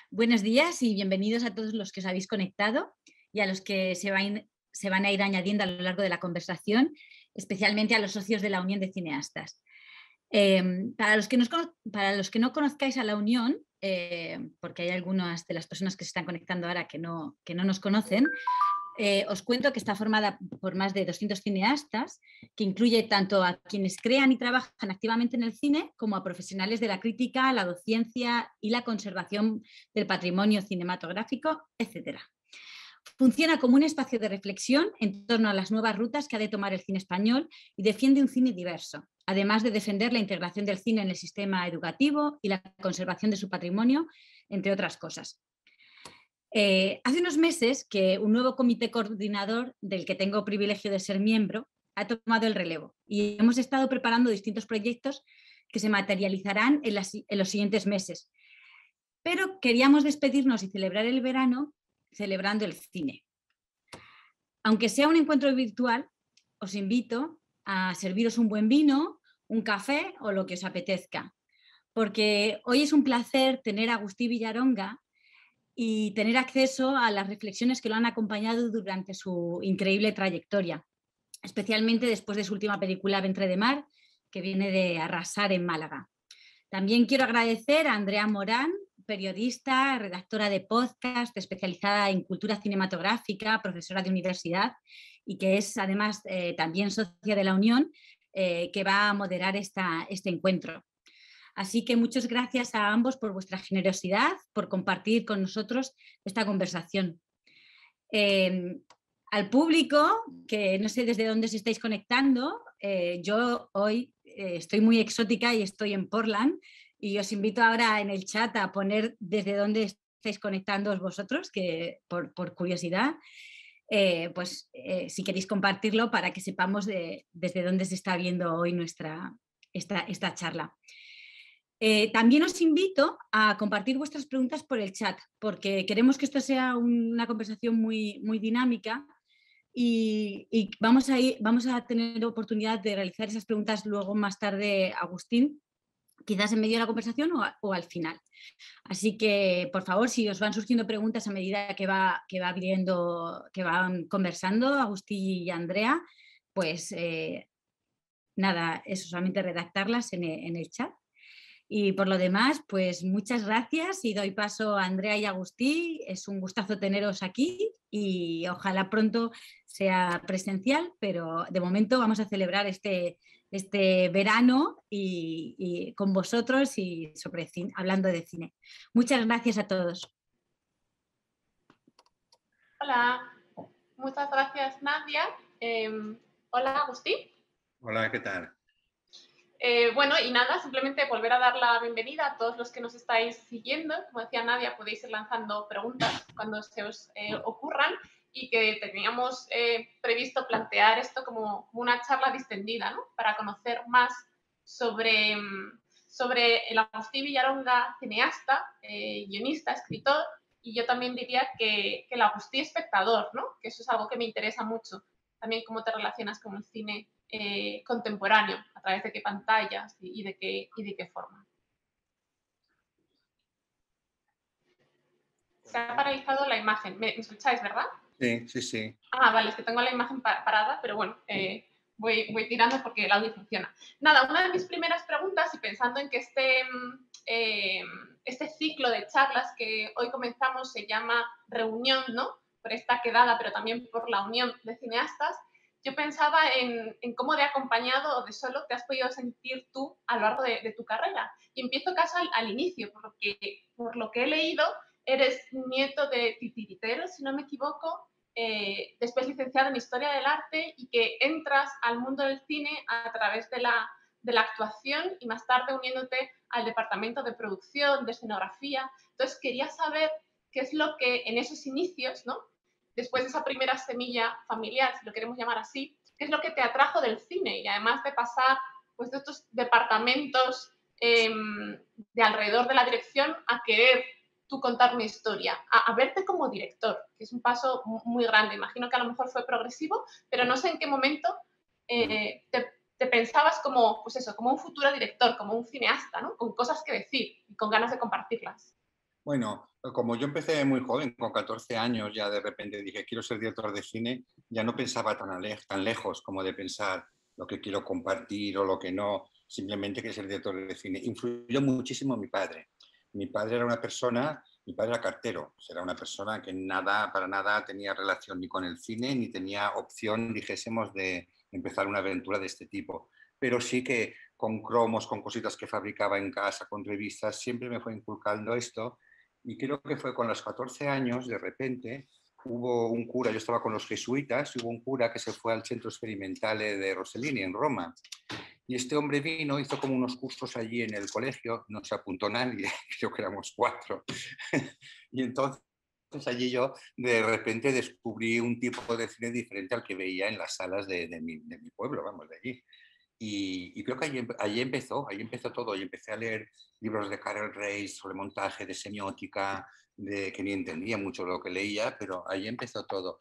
Buenos días y bienvenidos a todos los que os habéis conectado y a los que se van a ir añadiendo a lo largo de la conversación, especialmente a los socios de la Unión de Cineastas. Para los que no conozcáis a la Unión, porque hay algunas de las personas que se están conectando ahora que no nos conocen, os cuento que está formada por más de 200 cineastas, que incluye tanto a quienes crean y trabajan activamente en el cine como a profesionales de la crítica, la docencia y la conservación del patrimonio cinematográfico, etcétera. Funciona como un espacio de reflexión en torno a las nuevas rutas que ha de tomar el cine español y defiende un cine diverso, además de defender la integración del cine en el sistema educativo y la conservación de su patrimonio, entre otras cosas. Hace unos meses que un nuevo comité coordinador, del que tengo privilegio de ser miembro, ha tomado el relevo y hemos estado preparando distintos proyectos que se materializarán en los siguientes meses. Pero queríamos despedirnos y celebrar el verano celebrando el cine. Aunque sea un encuentro virtual, os invito a serviros un buen vino, un café o lo que os apetezca, porque hoy es un placer tener a Agustí Villaronga y tener acceso a las reflexiones que lo han acompañado durante su increíble trayectoria, especialmente después de su última película Ventre de Mar, que viene de arrasar en Málaga. También quiero agradecer a Andrea Morán, periodista, redactora de podcast, especializada en cultura cinematográfica, profesora de universidad y que es además también socia de la Unión, que va a moderar este encuentro. Así que muchas gracias a ambos por vuestra generosidad, por compartir con nosotros esta conversación. Al público, que no sé desde dónde os estáis conectando, yo hoy estoy muy exótica y estoy en Portland y os invito ahora en el chat a poner desde dónde estáis conectándoos vosotros, que por curiosidad, si queréis compartirlo para que sepamos desde dónde se está viendo hoy esta charla. También os invito a compartir vuestras preguntas por el chat, porque queremos que esto sea una conversación muy dinámica y vamos a tener oportunidad de realizar esas preguntas luego más tarde, Agustín, quizás en medio de la conversación o al final. Así que, por favor, si os van surgiendo preguntas a medida que van conversando Agustín y Andrea, pues nada, eso, solamente redactarlas en el chat. Y por lo demás, pues muchas gracias y doy paso a Andrea y Agustí. Es un gustazo teneros aquí y ojalá pronto sea presencial, pero de momento vamos a celebrar este verano y con vosotros y hablando de cine. Muchas gracias a todos. Hola, muchas gracias Nadia. Hola Agustín. Hola, ¿qué tal? Bueno, y nada, simplemente volver a dar la bienvenida a todos los que nos estáis siguiendo. Como decía Nadia, podéis ir lanzando preguntas cuando se os ocurran y que teníamos previsto plantear esto como una charla distendida, ¿no? Para conocer más sobre el Agustí Villaronga, cineasta, guionista, escritor, y yo también diría que el Agustí espectador, ¿no? Que eso es algo que me interesa mucho. También cómo te relacionas con el cine contemporáneo, a través de qué pantallas y de qué forma. Se ha paralizado la imagen. ¿Me escucháis, verdad? Sí, sí, sí. Ah, vale, es que tengo la imagen parada, pero bueno, voy tirando porque el audio funciona. Nada, una de mis primeras preguntas, y pensando en que este ciclo de charlas que hoy comenzamos se llama Reunión, ¿no? Por esta quedada, pero también por la unión de cineastas, yo pensaba en cómo de acompañado o de solo te has podido sentir tú a lo largo de tu carrera. Y empiezo casi al inicio, por lo que he leído, eres nieto de titiriteros, si no me equivoco, después licenciado en Historia del Arte y que entras al mundo del cine a través de la actuación y más tarde uniéndote al departamento de producción, de escenografía. Entonces quería saber qué es lo que en esos inicios, ¿no? Después de esa primera semilla familiar, si lo queremos llamar así, qué es lo que te atrajo del cine y además de pasar pues, de estos departamentos de alrededor de la dirección a querer tú contar una historia, a verte como director, que es un paso muy grande. Imagino que a lo mejor fue progresivo, pero no sé en qué momento te pensabas pues eso, como un futuro director, como un cineasta, ¿no? Con cosas que decir y con ganas de compartirlas. Bueno, como yo empecé muy joven, con 14 años, ya de repente dije, quiero ser director de cine, ya no pensaba tan lejos como de pensar lo que quiero compartir o lo que no, simplemente que ser director de cine. Influyó muchísimo mi padre. Mi padre era una persona, mi padre era cartero, era una persona que nada, para nada tenía relación ni con el cine, ni tenía opción, dijésemos, de empezar una aventura de este tipo. Pero sí que con cromos, con cositas que fabricaba en casa, con revistas, siempre me fue inculcando esto. Y creo que fue con los 14 años, de repente, hubo un cura, yo estaba con los jesuitas, hubo un cura que se fue al centro experimental de Rossellini, en Roma. Y este hombre vino, hizo como unos cursos allí en el colegio, no se apuntó nadie, creo que éramos 4. Y entonces allí yo de repente descubrí un tipo de cine diferente al que veía en las salas de mi pueblo, vamos, de allí. Y creo que allí empezó todo. Y empecé a leer libros de Karel Reisz sobre montaje, de semiótica, de que ni entendía mucho lo que leía, pero ahí empezó todo.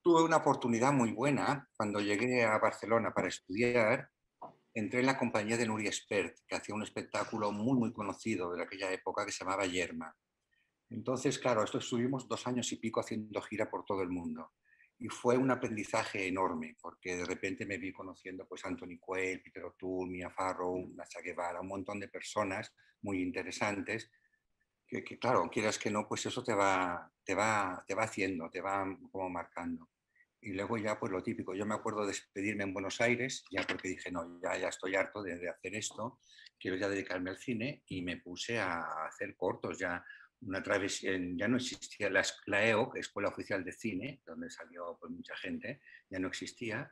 Tuve una oportunidad muy buena cuando llegué a Barcelona para estudiar. Entré en la compañía de Núria Espert, que hacía un espectáculo muy, muy conocido de aquella época que se llamaba Yerma. Entonces, claro, esto estuvimos 2 años y pico haciendo gira por todo el mundo. Y fue un aprendizaje enorme, porque de repente me vi conociendo pues, a Anthony Quayle, Peter O'Toole, Mia Farrow, Nacha Guevara, un montón de personas muy interesantes, que claro, quieras que no, pues eso te va haciendo, te va como marcando. Y luego ya, pues lo típico, yo me acuerdo de despedirme en Buenos Aires, ya porque dije, no, ya estoy harto de hacer esto, quiero ya dedicarme al cine, y me puse a hacer cortos, ya una travesía, ya no existía la EO, Escuela Oficial de Cine, donde salió pues, mucha gente, ya no existía,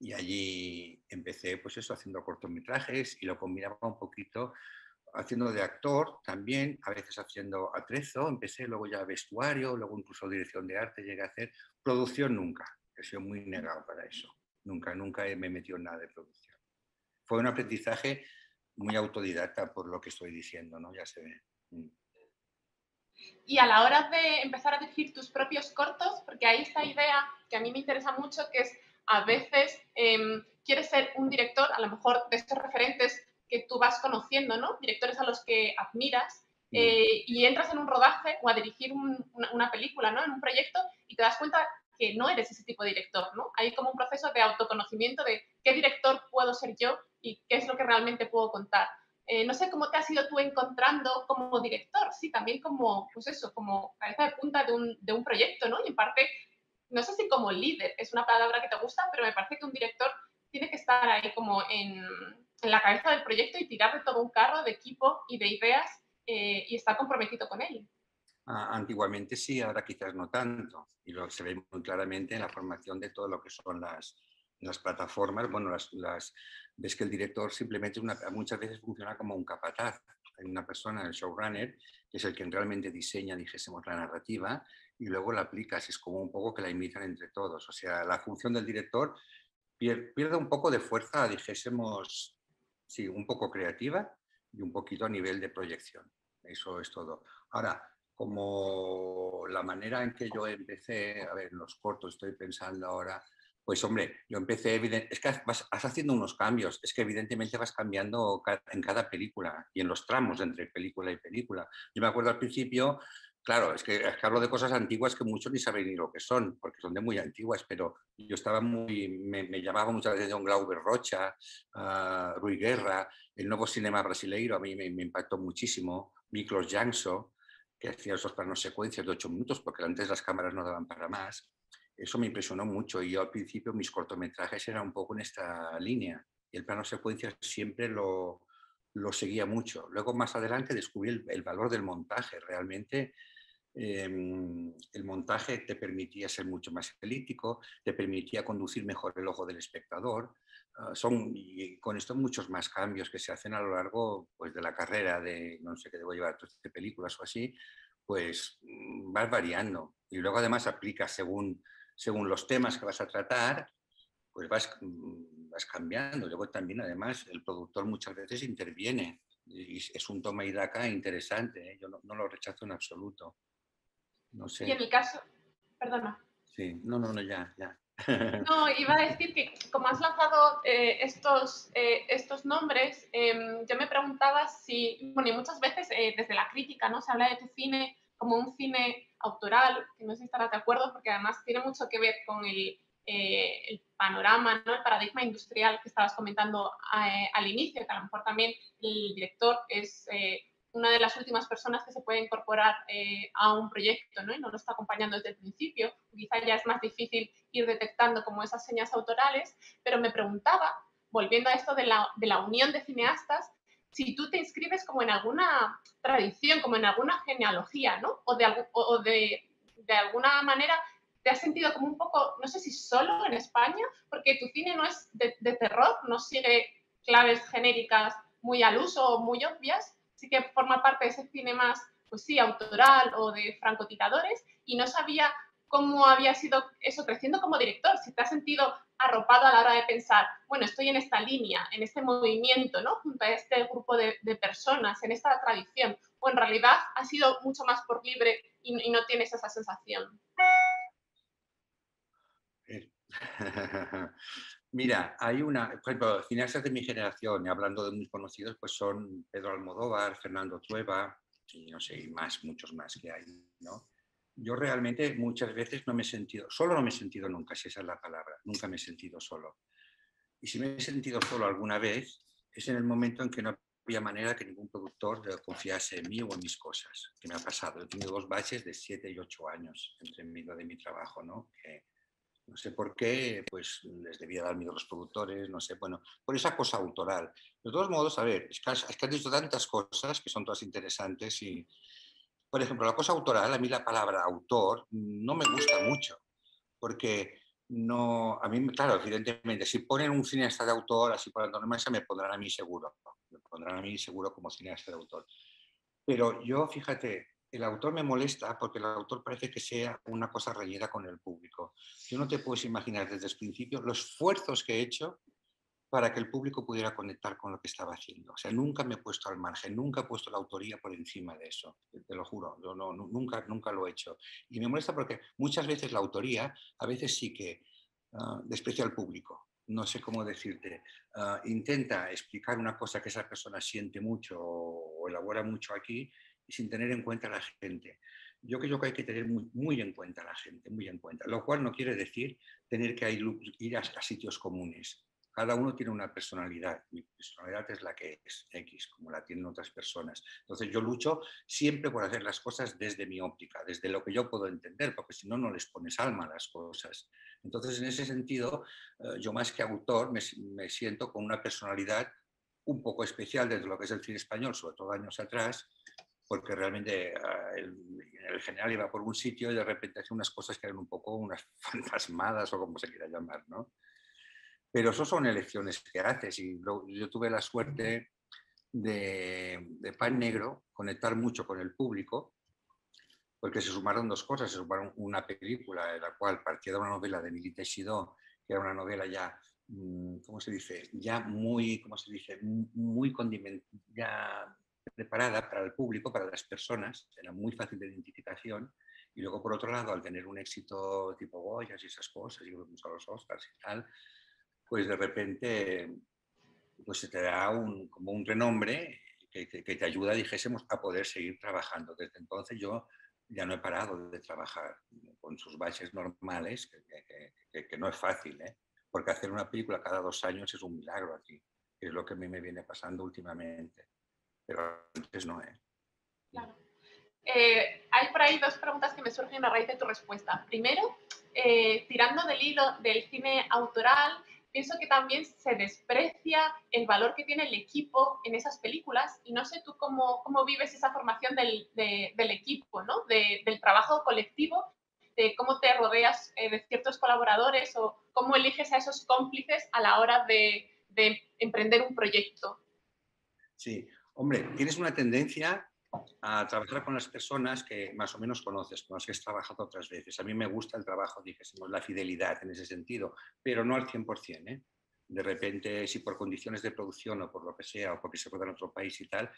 y allí empecé pues eso, haciendo cortometrajes y lo combinaba un poquito haciendo de actor también, a veces haciendo atrezo, empecé luego ya vestuario, luego incluso dirección de arte llegué a hacer, producción nunca, he sido muy negado para eso, nunca me he metido en nada de producción. Fue un aprendizaje muy autodidacta por lo que estoy diciendo, ¿no? Ya se ve. Y a la hora de empezar a dirigir tus propios cortos, porque hay esta idea que a mí me interesa mucho, que es a veces quieres ser un director, a lo mejor de estos referentes que tú vas conociendo, ¿no? Directores a los que admiras, y entras en un rodaje o a dirigir una película, ¿no? En un proyecto y te das cuenta que no eres ese tipo de director, ¿no? Hay como un proceso de autoconocimiento de qué director puedo ser yo y qué es lo que realmente puedo contar. No sé cómo te has ido tú encontrando como director, sí, también como, pues eso, como cabeza de punta de un proyecto, ¿no? Y en parte, no sé si como líder es una palabra que te gusta, pero me parece que un director tiene que estar ahí como en la cabeza del proyecto y tirar de todo un carro de equipo y de ideas y estar comprometido con ello. Antiguamente sí, ahora quizás no tanto. Y se ve muy claramente en la formación de todo lo que son las plataformas. Bueno, ves que el director simplemente muchas veces funciona como un capataz. Hay una persona, el showrunner, que es el que realmente diseña, dijésemos, la narrativa y luego la aplicas. Es como un poco que la imitan entre todos. O sea, la función del director pierde un poco de fuerza, dijésemos, sí, un poco creativa y un poquito a nivel de proyección. Eso es todo. Ahora, como la manera en que yo empecé, a ver, los cortos estoy pensando ahora, pues hombre, yo empecé, es que vas haciendo unos cambios, es que evidentemente vas cambiando en cada película y en los tramos entre película y película. Yo me acuerdo al principio, claro, es que hablo de cosas antiguas que muchos ni saben ni lo que son, porque son de muy antiguas, pero yo estaba me llamaba muchas veces John Glauber Rocha, Rui Guerra, el nuevo cinema brasileiro a mí me impactó muchísimo, Miklos Janso, que hacía esos planos secuencias de 8 minutos, porque antes las cámaras no daban para más. Eso me impresionó mucho y yo al principio mis cortometrajes eran un poco en esta línea y el plano secuencias siempre lo seguía mucho. Luego más adelante descubrí el valor del montaje. Realmente el montaje te permitía ser mucho más elíptico, te permitía conducir mejor el ojo del espectador. Y con esto muchos más cambios que se hacen a lo largo pues, de la carrera de, no sé qué debo llevar, 13 películas o así, pues vas variando. Y luego además aplicas según los temas que vas a tratar, pues vas cambiando. Luego también además el productor muchas veces interviene y es un toma y daca interesante, ¿eh? Yo no lo rechazo en absoluto. No Y en sé. mi caso, perdona. Sí, no, ya. No, iba a decir que como has lanzado estos nombres, yo me preguntaba si, bueno, y muchas veces desde la crítica, ¿no? Se habla de tu cine como un cine autoral, que no sé si estarás de acuerdo, porque además tiene mucho que ver con el panorama, ¿no? El paradigma industrial que estabas comentando al inicio, que a lo mejor también el director es una de las últimas personas que se puede incorporar a un proyecto, ¿no? Y no lo está acompañando desde el principio. Quizá ya es más difícil ir detectando como esas señas autorales, pero me preguntaba, volviendo a esto de la unión de cineastas, si tú te inscribes como en alguna tradición, como en alguna genealogía, ¿no? O de alguna manera te has sentido como un poco, no sé si solo en España, porque tu cine no es de terror, no sigue claves genéricas muy al uso o muy obvias, sí que forma parte de ese cine más, pues sí, autoral o de francotiradores, y no sabía cómo había sido eso creciendo como director, si te has sentido arropado a la hora de pensar, bueno, estoy en esta línea, en este movimiento, ¿no? Junto a este grupo de personas, en esta tradición, o en realidad ha sido mucho más por libre y no tienes esa sensación. Mira, hay una, por ejemplo, cineastas de mi generación, y hablando de muy conocidos, pues son Pedro Almodóvar, Fernando Trueba, y no sé, y más, muchos más que hay, ¿no? Yo realmente muchas veces no me he sentido, solo no me he sentido nunca, si esa es la palabra, nunca me he sentido solo. Y si me he sentido solo alguna vez, es en el momento en que no había manera que ningún productor confiase en mí o en mis cosas, que me ha pasado. He tenido dos baches de 7 y 8 años entre medio de mi trabajo, ¿no? Que no sé por qué, pues les debía dar miedo a los productores, no sé, bueno, por esa cosa autoral. De todos modos, a ver, es que has dicho tantas cosas que son todas interesantes y, por ejemplo, la cosa autoral, a mí la palabra autor no me gusta mucho, porque no, a mí, claro, evidentemente, si ponen un cineasta de autor, así por antonomasia, me pondrán a mí seguro, me pondrán a mí seguro como cineasta de autor. Pero yo, fíjate, el autor me molesta porque el autor parece que sea una cosa reñida con el público. Yo no te puedes imaginar desde el principio los esfuerzos que he hecho para que el público pudiera conectar con lo que estaba haciendo. O sea, nunca me he puesto al margen, nunca he puesto la autoría por encima de eso, te lo juro, yo no, nunca, nunca lo he hecho. Y me molesta porque muchas veces la autoría, a veces sí que desprecia al público. No sé cómo decirte. Intenta explicar una cosa que esa persona siente mucho o elabora mucho aquí y sin tener en cuenta a la gente. Yo creo que hay que tener muy, muy en cuenta a la gente, muy en cuenta. Lo cual no quiere decir tener que ir a sitios comunes. Cada uno tiene una personalidad. Mi personalidad es la que es X, como la tienen otras personas. Entonces yo lucho siempre por hacer las cosas desde mi óptica, desde lo que yo puedo entender, porque si no, no les pones alma a las cosas. Entonces, en ese sentido, yo más que autor me siento con una personalidad un poco especial desde lo que es el cine español, sobre todo años atrás, porque realmente el general iba por un sitio y de repente hacía unas cosas que eran un poco unas fantasmadas o como se quiera llamar, ¿no? Pero eso son elecciones que haces y yo tuve la suerte de Pan Negro conectar mucho con el público porque se sumaron dos cosas. Se sumaron una película en la cual partía de una novela de Milita Xidó, que era una novela ya, ¿cómo se dice? Ya muy, ¿cómo se dice? Muy ya preparada para el público, para las personas, era muy fácil de identificación. Y luego, por otro lado, al tener un éxito tipo Goyas y esas cosas, y vamos a los Oscars y tal, pues de repente pues se te da como un renombre que te ayuda, dijésemos, a poder seguir trabajando. Desde entonces yo ya no he parado de trabajar con sus baches normales, que no es fácil, ¿eh? Porque hacer una película cada 2 años es un milagro aquí, que es lo que a mí me viene pasando últimamente. Pero antes no, ¿eh? Claro. Hay por ahí dos preguntas que me surgen a raíz de tu respuesta. Primero, tirando del hilo del cine autoral, pienso que también se desprecia el valor que tiene el equipo en esas películas y no sé tú cómo vives esa formación del equipo, ¿no? Del trabajo colectivo, de cómo te rodeas de ciertos colaboradores o cómo eliges a esos cómplices a la hora de emprender un proyecto. Sí, hombre, tienes una tendencia a trabajar con las personas que más o menos conoces, con las que has trabajado otras veces. A mí me gusta el trabajo, dijésemos, la fidelidad en ese sentido, pero no al 100%, ¿eh? De repente, si por condiciones de producción o por lo que sea, o porque se pueda en otro país y tal,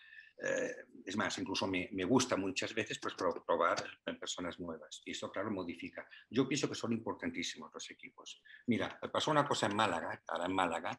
Es más, incluso me gusta muchas veces pues, probar en personas nuevas y eso, claro, modifica. Yo pienso que son importantísimos los equipos. Mira, pasó una cosa en Málaga, ahora en Málaga,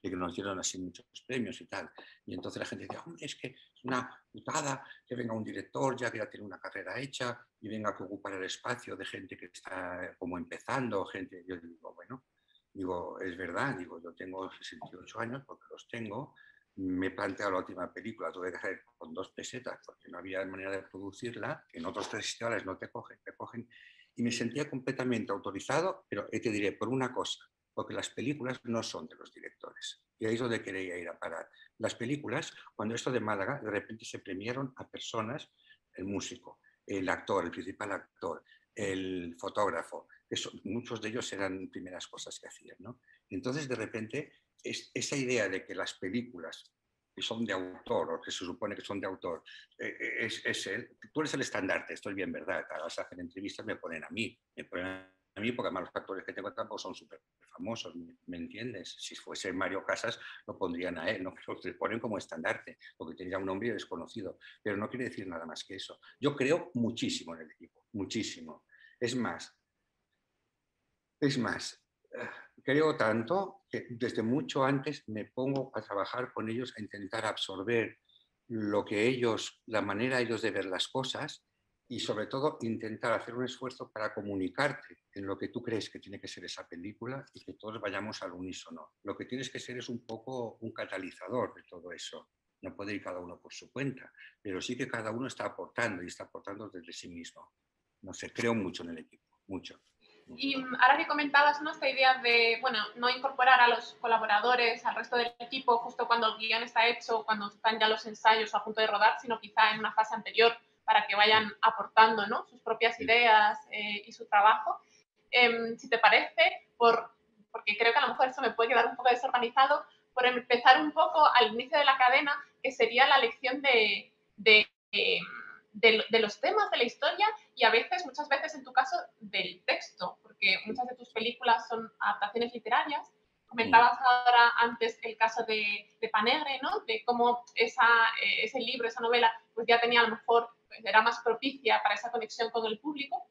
que nos dieron así muchos premios y tal. Y entonces la gente decía, hombre, es que es una putada que venga un director ya que ya tiene una carrera hecha y venga a ocupar el espacio de gente que está como empezando, gente. Yo digo, bueno, digo, es verdad, digo, yo tengo 68 años porque los tengo. Me he planteado la última película, tuve que hacer con 2 pesetas porque no había manera de producirla, en otros festivales no te cogen, y me sentía completamente autorizado, pero te diré, por una cosa, porque las películas no son de los directores, y ahí es donde quería ir a parar. Las películas, cuando esto de Málaga, de repente se premiaron a personas, el músico, el actor, el principal actor, el fotógrafo, muchos de ellos eran primeras cosas que hacían, ¿no? Entonces, de repente, esa idea de que las películas que son de autor o que se supone que son de autor, tú eres el estandarte, esto es bien verdad. Vas a hacer entrevistas, me ponen a mí porque además los actores que tengo tampoco son súper famosos, ¿me entiendes? Si fuese Mario Casas lo pondrían a él, ¿no? Pero te ponen como estandarte, porque tendría un nombre desconocido, pero no quiere decir nada más que eso. Yo creo muchísimo en el equipo, muchísimo. Es más, creo tanto que desde mucho antes me pongo a trabajar con ellos, a intentar absorber lo que ellos, la manera de ellos de ver las cosas y sobre todo intentar hacer un esfuerzo para comunicarte en lo que tú crees que tiene que ser esa película y que todos vayamos al unísono. Lo que tienes que ser es un poco un catalizador de todo eso. No puede ir cada uno por su cuenta, pero sí que cada uno está aportando y está aportando desde sí mismo. No sé, creo mucho en el equipo, mucho. Y ahora que comentabas, ¿no?, esta idea de, bueno, no incorporar a los colaboradores, al resto del equipo, justo cuando el guión está hecho, cuando están ya los ensayos o a punto de rodar, sino quizá en una fase anterior para que vayan aportando, ¿no?, sus propias ideas y su trabajo. Si te parece, porque creo que a lo mejor esto me puede quedar un poco desorganizado, por empezar un poco al inicio de la cadena, que sería la lección de los temas de la historia y a veces, muchas veces en tu caso, del texto, porque muchas de tus películas son adaptaciones literarias. Comentabas ahora antes el caso de Panegre, ¿no?, de cómo ese libro, esa novela, pues ya tenía a lo mejor, pues era más propicia para esa conexión con el público.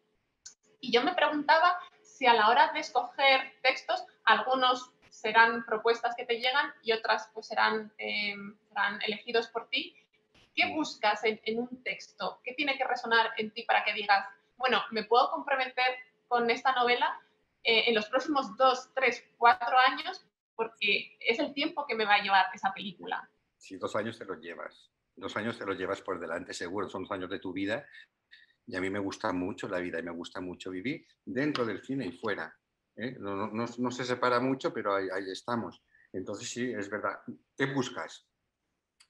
Y yo me preguntaba si a la hora de escoger textos, algunos serán propuestas que te llegan y otras pues serán elegidos por ti. ¿Qué buscas en un texto? ¿Qué tiene que resonar en ti para que digas, bueno, me puedo comprometer con esta novela en los próximos 2, 3, 4 años porque es el tiempo que me va a llevar esa película? Sí, 2 años te los llevas. 2 años te los llevas por delante, seguro. Son 2 años de tu vida y a mí me gusta mucho la vida y me gusta mucho vivir dentro del cine y fuera. No se separa mucho, pero ahí estamos. Entonces sí, es verdad. ¿Qué buscas?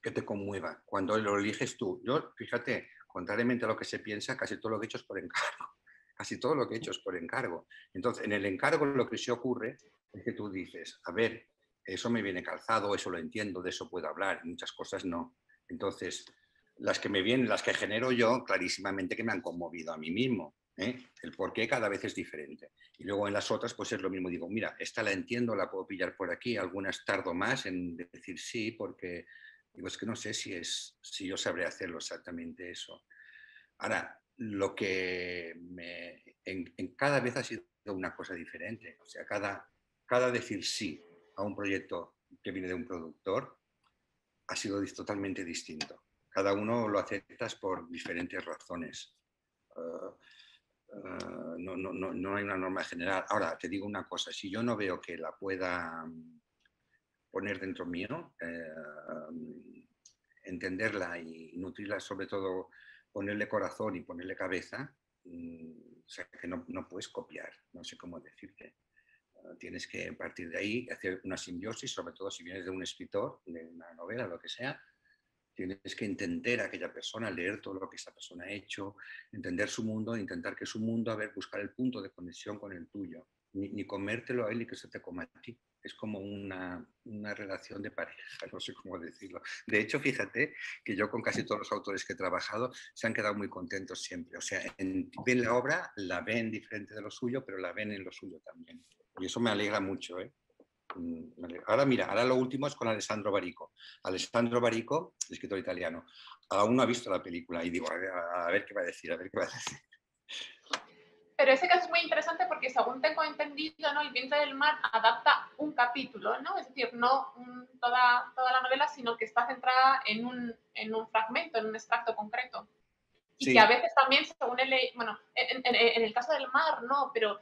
Que te conmueva. Cuando lo eliges tú. Yo, fíjate, contrariamente a lo que se piensa, casi todo lo que he hecho es por encargo. Casi todo lo que he hecho es por encargo. Entonces, en el encargo lo que sí ocurre es que tú dices, a ver, eso me viene calzado, eso lo entiendo, de eso puedo hablar, muchas cosas no. Entonces, las que me vienen, las que genero yo, clarísimamente que me han conmovido a mí mismo. El por qué cada vez es diferente. Y luego en las otras, pues es lo mismo. Digo, mira, esta la entiendo, la puedo pillar por aquí, algunas tardo más en decir sí, porque digo, es que no sé si yo sabré hacerlo exactamente eso. Ahora, lo que en cada vez ha sido una cosa diferente. O sea, cada decir sí a un proyecto que viene de un productor ha sido totalmente distinto. Cada uno lo aceptas por diferentes razones. No hay una norma general. Ahora, te digo una cosa, si yo no veo que la pueda poner dentro mío, entenderla y nutrirla, sobre todo ponerle corazón y ponerle cabeza, o sea, que no puedes copiar, no sé cómo decirte. Tienes que partir de ahí, hacer una simbiosis, sobre todo si vienes de un escritor, de una novela, lo que sea. Tienes que entender a aquella persona, leer todo lo que esa persona ha hecho, entender su mundo, intentar que su mundo, a ver, buscar el punto de conexión con el tuyo. Ni comértelo a él ni que se te coma a ti. Es como una relación de pareja, no sé cómo decirlo. De hecho, fíjate que yo con casi todos los autores que he trabajado se han quedado muy contentos siempre. O sea, ven la obra, la ven diferente de lo suyo, pero la ven en lo suyo también. Y eso me alegra mucho, ¿eh? Ahora mira, ahora lo último es con Alessandro Barico. Alessandro Barico, escritor italiano, aún no ha visto la película y digo, a ver qué va a decir, a ver qué va a decir. Pero ese caso es muy interesante porque, según tengo entendido, ¿no? El vientre del mar adapta un capítulo, ¿no? Es decir, no toda la novela, sino que está centrada en un fragmento, en un extracto concreto. Y Sí. que a veces también, según bueno, en el caso del mar, no, pero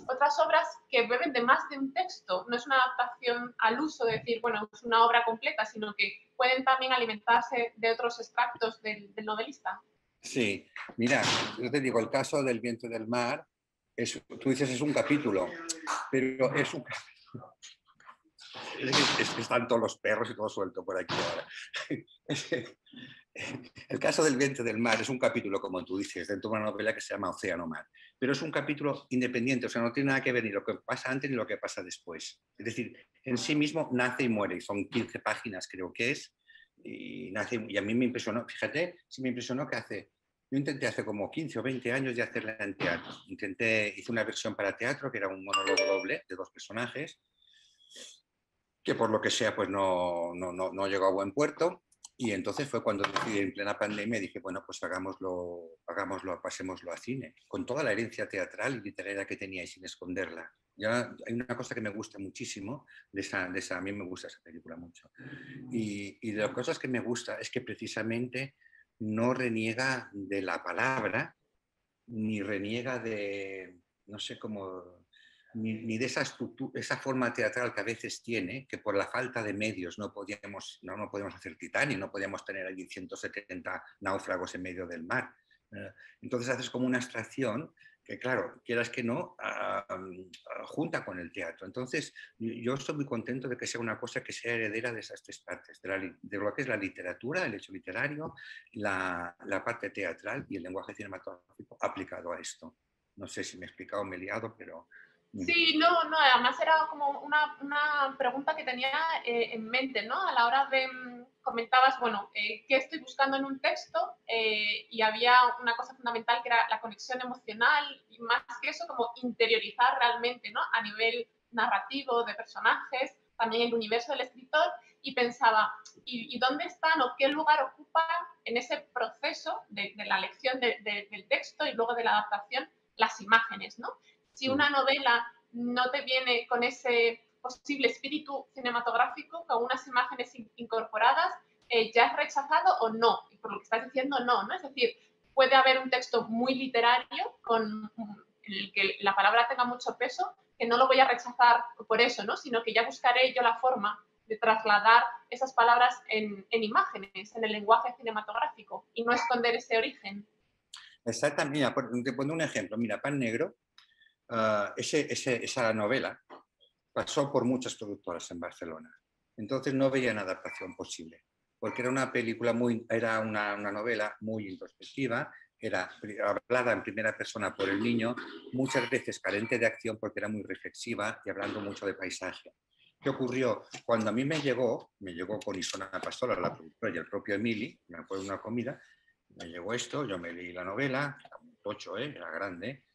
otras obras que beben de más de un texto, no es una adaptación al uso de decir, bueno, es una obra completa, sino que pueden también alimentarse de otros extractos del novelista. Sí, mira, yo te digo, el caso del viento del mar, tú dices es un capítulo, pero es un capítulo. Es que están todos los perros y todo suelto por aquí ahora. El caso del viento del mar es un capítulo, como tú dices, dentro de una novela que se llama Océano Mar, pero es un capítulo independiente, o sea, no tiene nada que ver ni lo que pasa antes ni lo que pasa después. Es decir, en sí mismo nace y muere, y son 15 páginas creo que es, y a mí me impresionó, fíjate, sí me impresionó que yo intenté hace como 15 o 20 años de hacerla en teatro. Hice una versión para teatro que era un monólogo doble de 2 personajes, que por lo que sea pues no llegó a buen puerto. Y entonces fue cuando decidí en plena pandemia, dije, bueno, pues pasémoslo a cine, con toda la herencia teatral y literaria que tenía y sin esconderla. Ya hay una cosa que me gusta muchísimo, a mí me gusta esa película mucho. Y de las cosas que me gusta es que precisamente no reniega de la palabra, ni reniega de, no sé cómo, ni de esa forma teatral que a veces tiene, que por la falta de medios no podíamos hacer Titanic, no podíamos tener allí 170 náufragos en medio del mar. Entonces haces como una abstracción que, claro, quieras que no, junta con el teatro. Entonces, yo estoy muy contento de que sea una cosa que sea heredera de esas 3 partes, de lo que es la literatura, el hecho literario, la parte teatral y el lenguaje cinematográfico aplicado a esto. No sé si me he explicado, me he liado, pero... Sí, no, además era como una pregunta que tenía en mente, ¿no? A la hora de, comentabas, bueno, ¿qué estoy buscando en un texto? Y había una cosa fundamental que era la conexión emocional y más que eso, como interiorizar realmente, ¿no? A nivel narrativo, de personajes, también el universo del escritor, y pensaba, ¿y dónde están o qué lugar ocupa en ese proceso de la lección del texto y luego de la adaptación las imágenes, ¿no? Si una novela no te viene con ese posible espíritu cinematográfico, con unas imágenes incorporadas, ¿ya es rechazado o no? Y por lo que estás diciendo, no. Es decir, puede haber un texto muy literario en el que la palabra tenga mucho peso, que no lo voy a rechazar por eso, ¿no? Sino que ya buscaré yo la forma de trasladar esas palabras en imágenes, en el lenguaje cinematográfico, y no esconder ese origen. Exactamente, mira, te pongo un ejemplo. Mira, Pan Negro, esa novela pasó por muchas productoras en Barcelona. Entonces no veían adaptación posible, porque era una novela muy introspectiva, era hablada en primera persona por el niño, muchas veces carente de acción porque era muy reflexiva y hablando mucho de paisaje. ¿Qué ocurrió? Cuando a mí me llegó con Isona Pastora, la productora, y el propio Emili, me acuerdo de una comida, me llegó esto, yo me leí la novela, era muy tocho, era grande,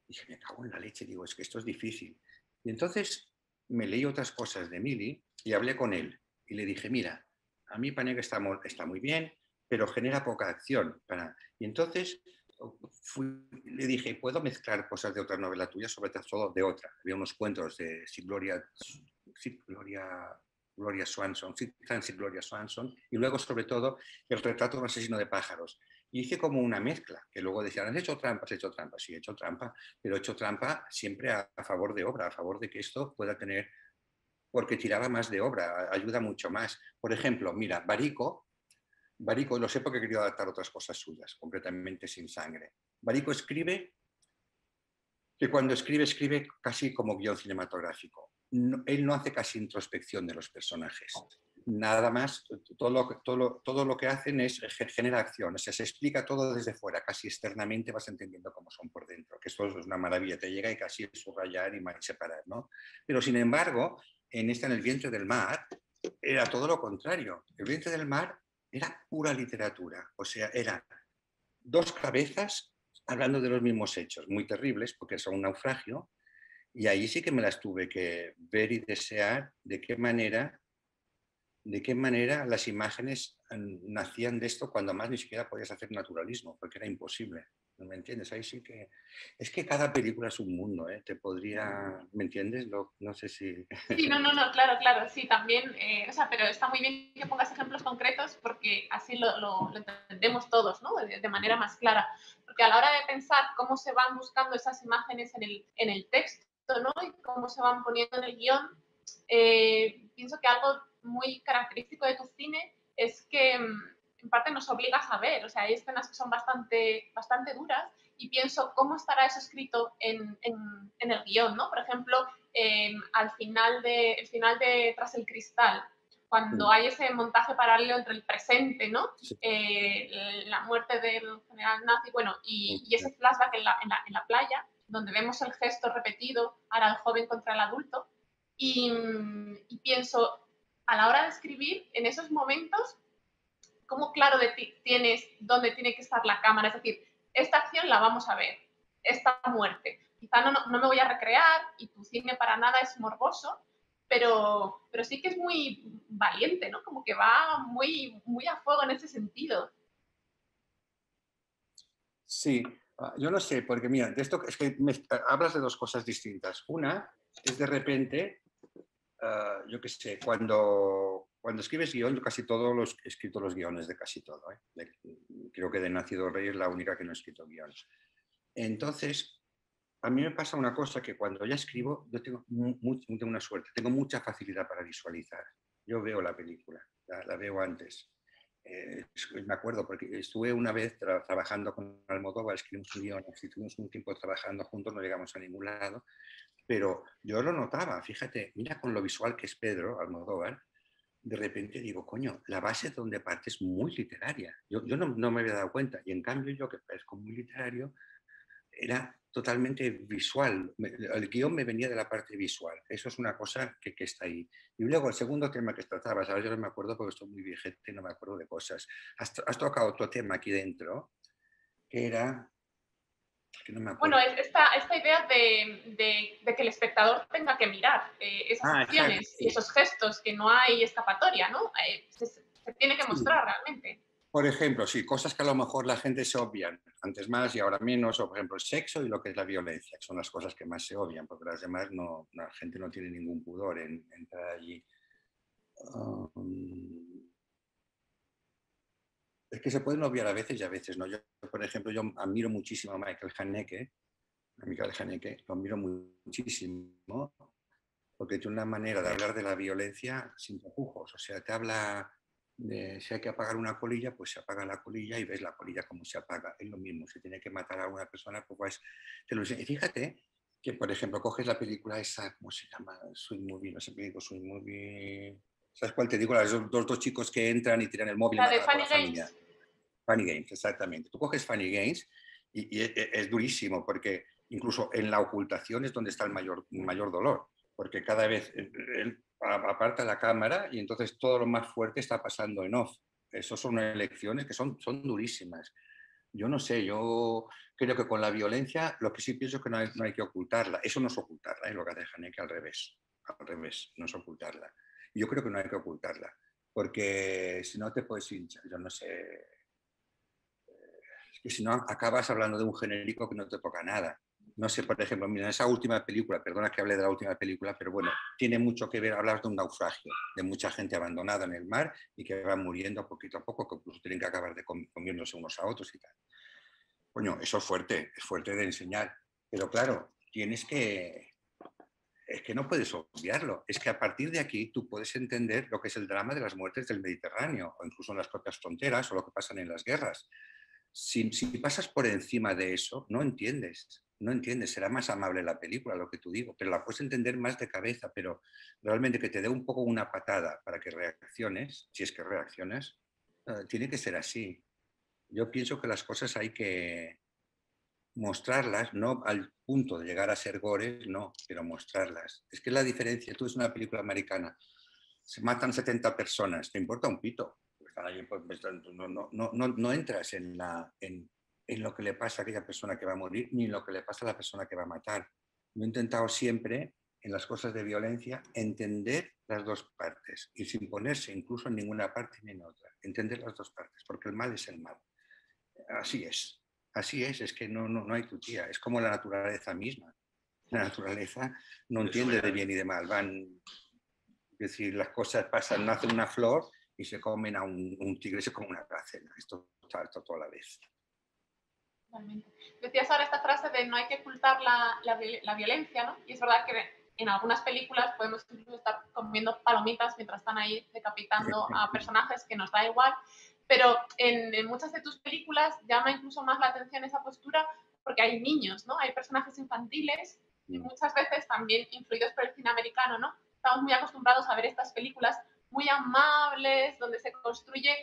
y dije, me cago en la leche, digo, es que esto es difícil. Y entonces me leí otras cosas de Emili y hablé con él. Y le dije, mira, a mí Panega está muy bien, pero genera poca acción. Y entonces le dije, ¿puedo mezclar cosas de otra novela tuya, sobre todo de otra? Había unos cuentos de Gloria Swanson, Gloria Swanson, y luego, sobre todo, el retrato de un asesino de pájaros. Y hice como una mezcla, que luego decían, ¿has hecho trampa? ¿Has hecho trampa? Sí, he hecho trampa, pero he hecho trampa siempre a favor de obra, a favor de que esto pueda tener, porque tiraba más de obra, ayuda mucho más. Por ejemplo, mira, Barico, lo sé porque he querido adaptar otras cosas suyas, completamente sin sangre. Barico escribe que cuando escribe casi como guión cinematográfico. Él no hace casi introspección de los personajes. Nada más, todo lo que hacen es genera acción, o sea, se explica todo desde fuera, casi externamente vas entendiendo cómo son por dentro, que esto es una maravilla, te llega y casi es subrayar y separar, ¿no? Pero sin embargo, en El vientre del mar, era todo lo contrario. El vientre del mar era pura literatura, o sea, eran 2 cabezas hablando de los mismos hechos, muy terribles, porque son un naufragio, Y ahí sí que me las tuve que ver y desear de qué manera las imágenes nacían de esto cuando más ni siquiera podías hacer naturalismo, porque era imposible. ¿No me entiendes? Ahí sí que... Es que cada película es un mundo, ¿eh? Te podría... ¿Me entiendes? No sé si... Sí, no, claro, claro, sí, también, o sea, pero está muy bien que pongas ejemplos concretos porque así lo entendemos todos, ¿no? De manera más clara. Porque a la hora de pensar cómo se van buscando esas imágenes en el texto, ¿no? Y cómo se van poniendo en el guión, pienso que algo muy característico de tu cine es que en parte nos obligas a ver, o sea, hay escenas que son bastante duras y pienso cómo estará eso escrito en el guión, ¿no? Por ejemplo, al final de Tras el cristal, cuando hay ese montaje paralelo entre el presente, ¿no? Sí. La muerte del general nazi, bueno, y ese flashback en la playa, donde vemos el gesto repetido, ahora el joven contra el adulto, y pienso, a la hora de escribir, en esos momentos, ¿cómo claro de ti tienes dónde tiene que estar la cámara? Es decir, esta acción la vamos a ver, esta muerte. Quizá no me voy a recrear y tu cine para nada es morboso, pero sí que es muy valiente, ¿no? Como que va muy a fuego en ese sentido. Sí, yo no sé, porque mira, de esto es que hablas de dos cosas distintas. Una es de repente, yo qué sé, cuando escribes guión, yo casi todos los he escrito los guiones de casi todo. Creo que de Nacido Rey es la única que no he escrito guiones. Entonces, a mí me pasa una cosa que cuando ya escribo, yo tengo una suerte, tengo mucha facilidad para visualizar. Yo veo la película, la veo antes. Me acuerdo porque estuve una vez trabajando con Almodóvar, escribimos un guión, estuvimos un tiempo trabajando juntos, no llegamos a ningún lado, pero yo lo notaba, fíjate, mira con lo visual que es Pedro Almodóvar, de repente digo, coño, la base donde parte es muy literaria. Yo no me había dado cuenta, y en cambio yo que parezco muy literario, era totalmente visual. El guión me venía de la parte visual. Eso es una cosa que está ahí. Y luego el segundo tema que tratabas, ahora yo no me acuerdo porque estoy muy viejete y no me acuerdo de cosas. Has tocado otro tema aquí dentro, que era, que no me Bueno, acuerdo. es esta idea de que el espectador tenga que mirar esas Exacto. acciones y esos gestos, que no hay escapatoria, ¿no? Se tiene que Sí. mostrar realmente. Por ejemplo, sí, cosas que a lo mejor la gente se obvian, antes más y ahora menos, o por ejemplo el sexo y lo que es la violencia, que son las cosas que más se obvian, porque las demás la gente no tiene ningún pudor en entrar allí. Um, es que se pueden obviar a veces y a veces no. Yo, por ejemplo, yo admiro muchísimo a Michael Haneke, lo admiro muchísimo, porque tiene una manera de hablar de la violencia sin tapujos. O sea, te habla de si hay que apagar una colilla, pues se apaga la colilla y ves la colilla como se apaga. Es lo mismo, si tiene que matar a una persona, pues y fíjate que, por ejemplo, coges la película esa, ¿cómo se llama? Sweet Movie, no sé qué digo, Sweet Movie... ¿Sabes cuál te digo? Los dos chicos que entran y tiran el móvil y La de matan a toda Funny la familia. Games. Funny Games, exactamente. Tú coges Funny Games y es durísimo porque incluso en la ocultación es donde está el mayor dolor, porque cada vez él aparta la cámara y entonces todo lo más fuerte está pasando en off. Esas son elecciones que son durísimas. Yo no sé, yo creo que con la violencia lo que sí pienso es que no hay que ocultarla. Eso no es ocultarla, lo que hace Haneke al revés, no es ocultarla. Yo creo que no hay que ocultarla, porque si no te puedes hinchar, yo no sé, que si no acabas hablando de un genérico que no te toca nada. No sé, por ejemplo, mira, en esa última película, perdona que hable de la última película, pero bueno, tiene mucho que ver hablar de un naufragio, de mucha gente abandonada en el mar y que va muriendo poquito a poco, que incluso tienen que acabar de comiéndose unos a otros y tal. Coño, eso es fuerte de enseñar, pero claro, es que no puedes obviarlo. Es que a partir de aquí tú puedes entender lo que es el drama de las muertes del Mediterráneo, o incluso en las propias fronteras, o lo que pasa en las guerras. Si pasas por encima de eso, no entiendes, será más amable la película, lo que tú digo, pero la puedes entender más de cabeza, pero realmente que te dé un poco una patada para que reacciones, si es que reaccionas, tiene que ser así. Yo pienso que las cosas hay que mostrarlas, no al punto de llegar a ser gores, no, pero mostrarlas. Es que la diferencia, tú es una película americana, se matan 70 personas, te importa un pito. No entras en lo que le pasa a aquella persona que va a morir, ni en lo que le pasa a la persona que va a matar. Yo he intentado siempre, en las cosas de violencia, entender las dos partes y sin ponerse incluso en ninguna parte ni en otra. Entender las dos partes, porque el mal es el mal. Así es que no hay tutía. Es como la naturaleza misma. La naturaleza no entiende de bien y de mal. Es decir, las cosas pasan, nace una flor y se comen a un tigre, se come una gacela. Esto está toda la vez. Totalmente. Decías ahora esta frase de no hay que ocultar la violencia, ¿no? Y es verdad que en algunas películas podemos incluso estar comiendo palomitas mientras están ahí decapitando a personajes que nos da igual, pero en muchas de tus películas llama incluso más la atención esa postura porque hay niños, ¿no? Hay personajes infantiles y muchas veces también influidos por el cine americano, ¿no? Estamos muy acostumbrados a ver estas películas muy amables, donde se construye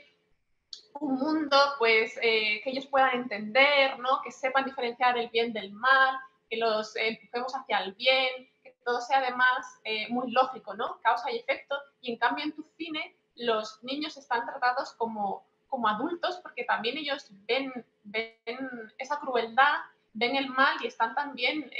un mundo pues, que ellos puedan entender, ¿no? Que sepan diferenciar el bien del mal, que los empujemos hacia el bien, que todo sea además muy lógico, ¿no? Causa y efecto. Y en cambio en tu cine los niños están tratados como adultos porque también ellos ven esa crueldad, ven el mal y están también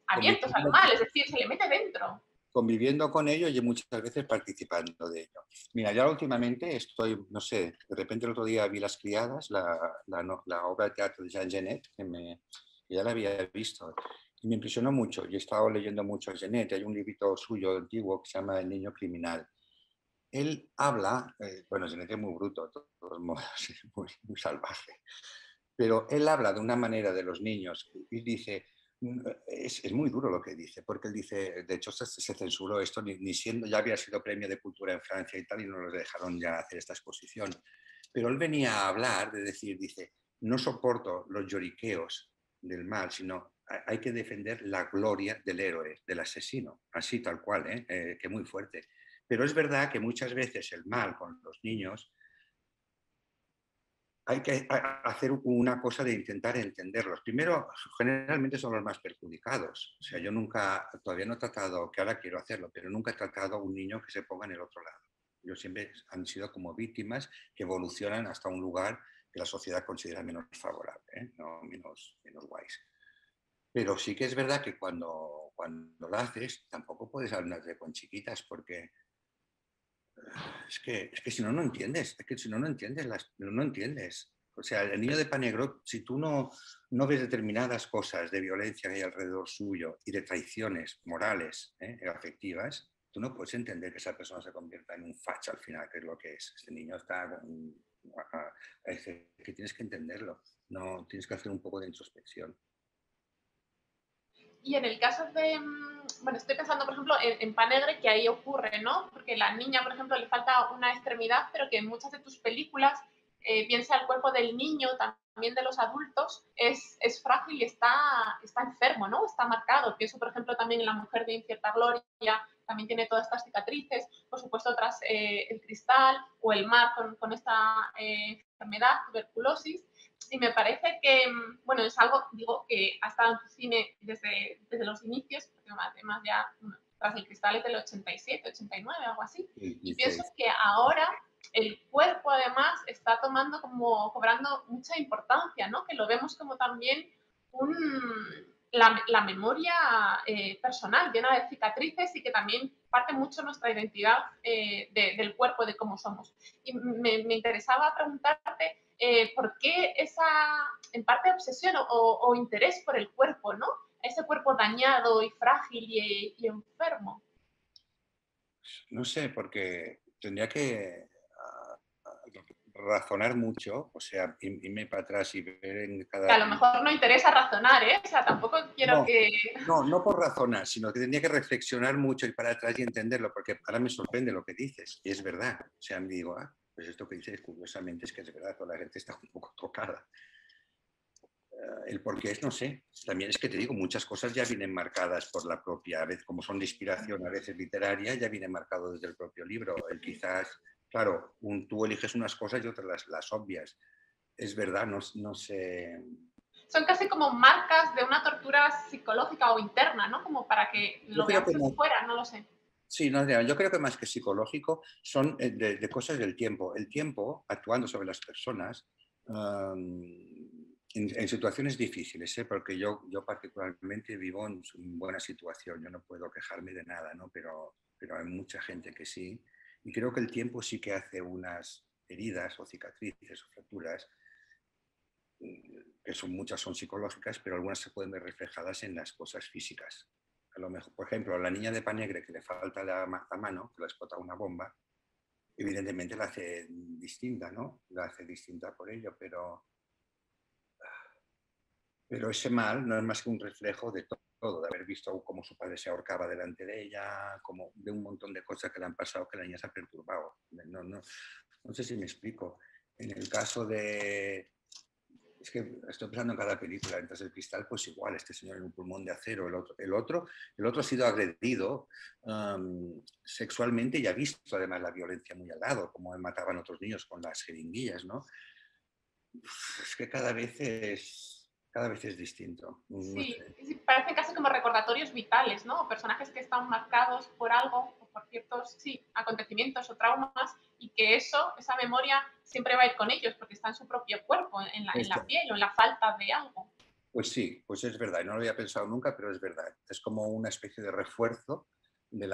abiertos al mal, es decir, se le mete dentro. Conviviendo con ello y muchas veces participando de ello. Mira, ya últimamente estoy, no sé, de repente el otro día vi Las Criadas, la obra de teatro de Jean Genet, que ya la había visto y me impresionó mucho. Yo he estado leyendo mucho a Genet, hay un librito suyo antiguo que se llama El niño criminal. Él habla, bueno, Genet es muy bruto, de todos modos, es muy salvaje, pero él habla de una manera de los niños y dice... Es muy duro lo que dice, porque él dice, de hecho se censuró esto, ni siendo, ya había sido premio de cultura en Francia y tal, y no los dejaron ya hacer esta exposición. Pero él venía a hablar de decir, dice, no soporto los lloriqueos del mal, sino hay que defender la gloria del héroe, del asesino, así tal cual, que muy fuerte. Pero es verdad que muchas veces el mal con los niños hay que hacer una cosa de intentar entenderlos. Primero, generalmente son los más perjudicados. O sea, yo todavía no he tratado, que ahora quiero hacerlo, pero nunca he tratado a un niño que se ponga en el otro lado. Ellos siempre han sido como víctimas que evolucionan hasta un lugar que la sociedad considera menos favorable, no menos guays. Pero sí que es verdad que cuando lo haces, tampoco puedes hablarte con chiquitas porque es que si no, no entiendes. Es que si no, no entiendes. No entiendes. O sea, el niño de pan negro, si tú no ves determinadas cosas de violencia que hay alrededor suyo y de traiciones morales, afectivas, tú no puedes entender que esa persona se convierta en un facha al final, que es lo que es. Este niño está... que tienes que entenderlo. No, tienes que hacer un poco de introspección. Y en el caso de, bueno, estoy pensando, por ejemplo, en Panegre, que ahí ocurre, ¿no? Porque la niña, por ejemplo, le falta una extremidad, pero que en muchas de tus películas, bien sea el cuerpo del niño, también de los adultos, es frágil y está enfermo, ¿no? Está marcado. Pienso, por ejemplo, también en La mujer de incierta gloria, también tiene todas estas cicatrices, por supuesto, otras, el cristal o el mar con esta enfermedad, tuberculosis. Y me parece que, bueno, es algo, digo, que ha estado en tu cine desde los inicios, porque además ya, tras el cristal es del 87, 89, algo así. Y pienso que ahora el cuerpo, además, está cobrando mucha importancia, ¿no? Que lo vemos como también la memoria personal, llena de cicatrices y que también parte mucho nuestra identidad del cuerpo, de cómo somos. Y me interesaba preguntarte por qué esa, en parte, obsesión o interés por el cuerpo, ¿no? Ese cuerpo dañado y frágil y enfermo. No sé, porque tendría que razonar mucho, o sea, irme para atrás y ver en cada... Que a lo mejor no interesa razonar, ¿eh? O sea, tampoco quiero que... No por razonar, sino que tendría que reflexionar mucho, ir para atrás y entenderlo, porque ahora me sorprende lo que dices, y es verdad. O sea, me digo, pues esto que dices, curiosamente, es que es verdad, toda la gente está un poco tocada. El por qué es, no sé. También es que te digo, muchas cosas ya vienen marcadas por la propia, a veces como son de inspiración, a veces literaria, ya viene marcado desde el propio libro. El quizás, claro, tú eliges unas cosas y otras las obvias. Es verdad, no sé... Son casi como marcas de una tortura psicológica o interna, ¿no? Como para que lo veamos desde fuera, no lo sé. Sí, no, yo creo que más que psicológico son de cosas del tiempo. El tiempo, actuando sobre las personas, en situaciones difíciles, ¿eh? Porque yo particularmente vivo en buena situación, yo no puedo quejarme de nada, ¿no? Pero hay mucha gente que sí. Y creo que el tiempo sí que hace unas heridas o cicatrices o fracturas, que son muchas son psicológicas, pero algunas se pueden ver reflejadas en las cosas físicas. A lo mejor, por ejemplo, a la niña de Panegre que le falta la mano, que le ha explotado una bomba, evidentemente la hace distinta, ¿no? La hace distinta por ello, pero ese mal no es más que un reflejo de todo, de haber visto cómo su padre se ahorcaba delante de ella, como de un montón de cosas que le han pasado que la niña se ha perturbado. No sé si me explico. En el caso de... Es que estoy pensando en cada película. Entonces el cristal, pues igual, este señor en un pulmón de acero, el otro ha sido agredido sexualmente y ha visto además la violencia muy al lado, como mataban a otros niños con las jeringuillas, ¿no? Es que cada vez es distinto. No Sí, sé. sí, parecen casi como recordatorios vitales, ¿no? O personajes que están marcados por algo o por ciertos, sí, acontecimientos o traumas y que esa memoria siempre va a ir con ellos porque está en su propio cuerpo, en la piel o en la falta de algo. Pues sí, pues es verdad. No lo había pensado nunca, pero es verdad. Es como una especie de refuerzo de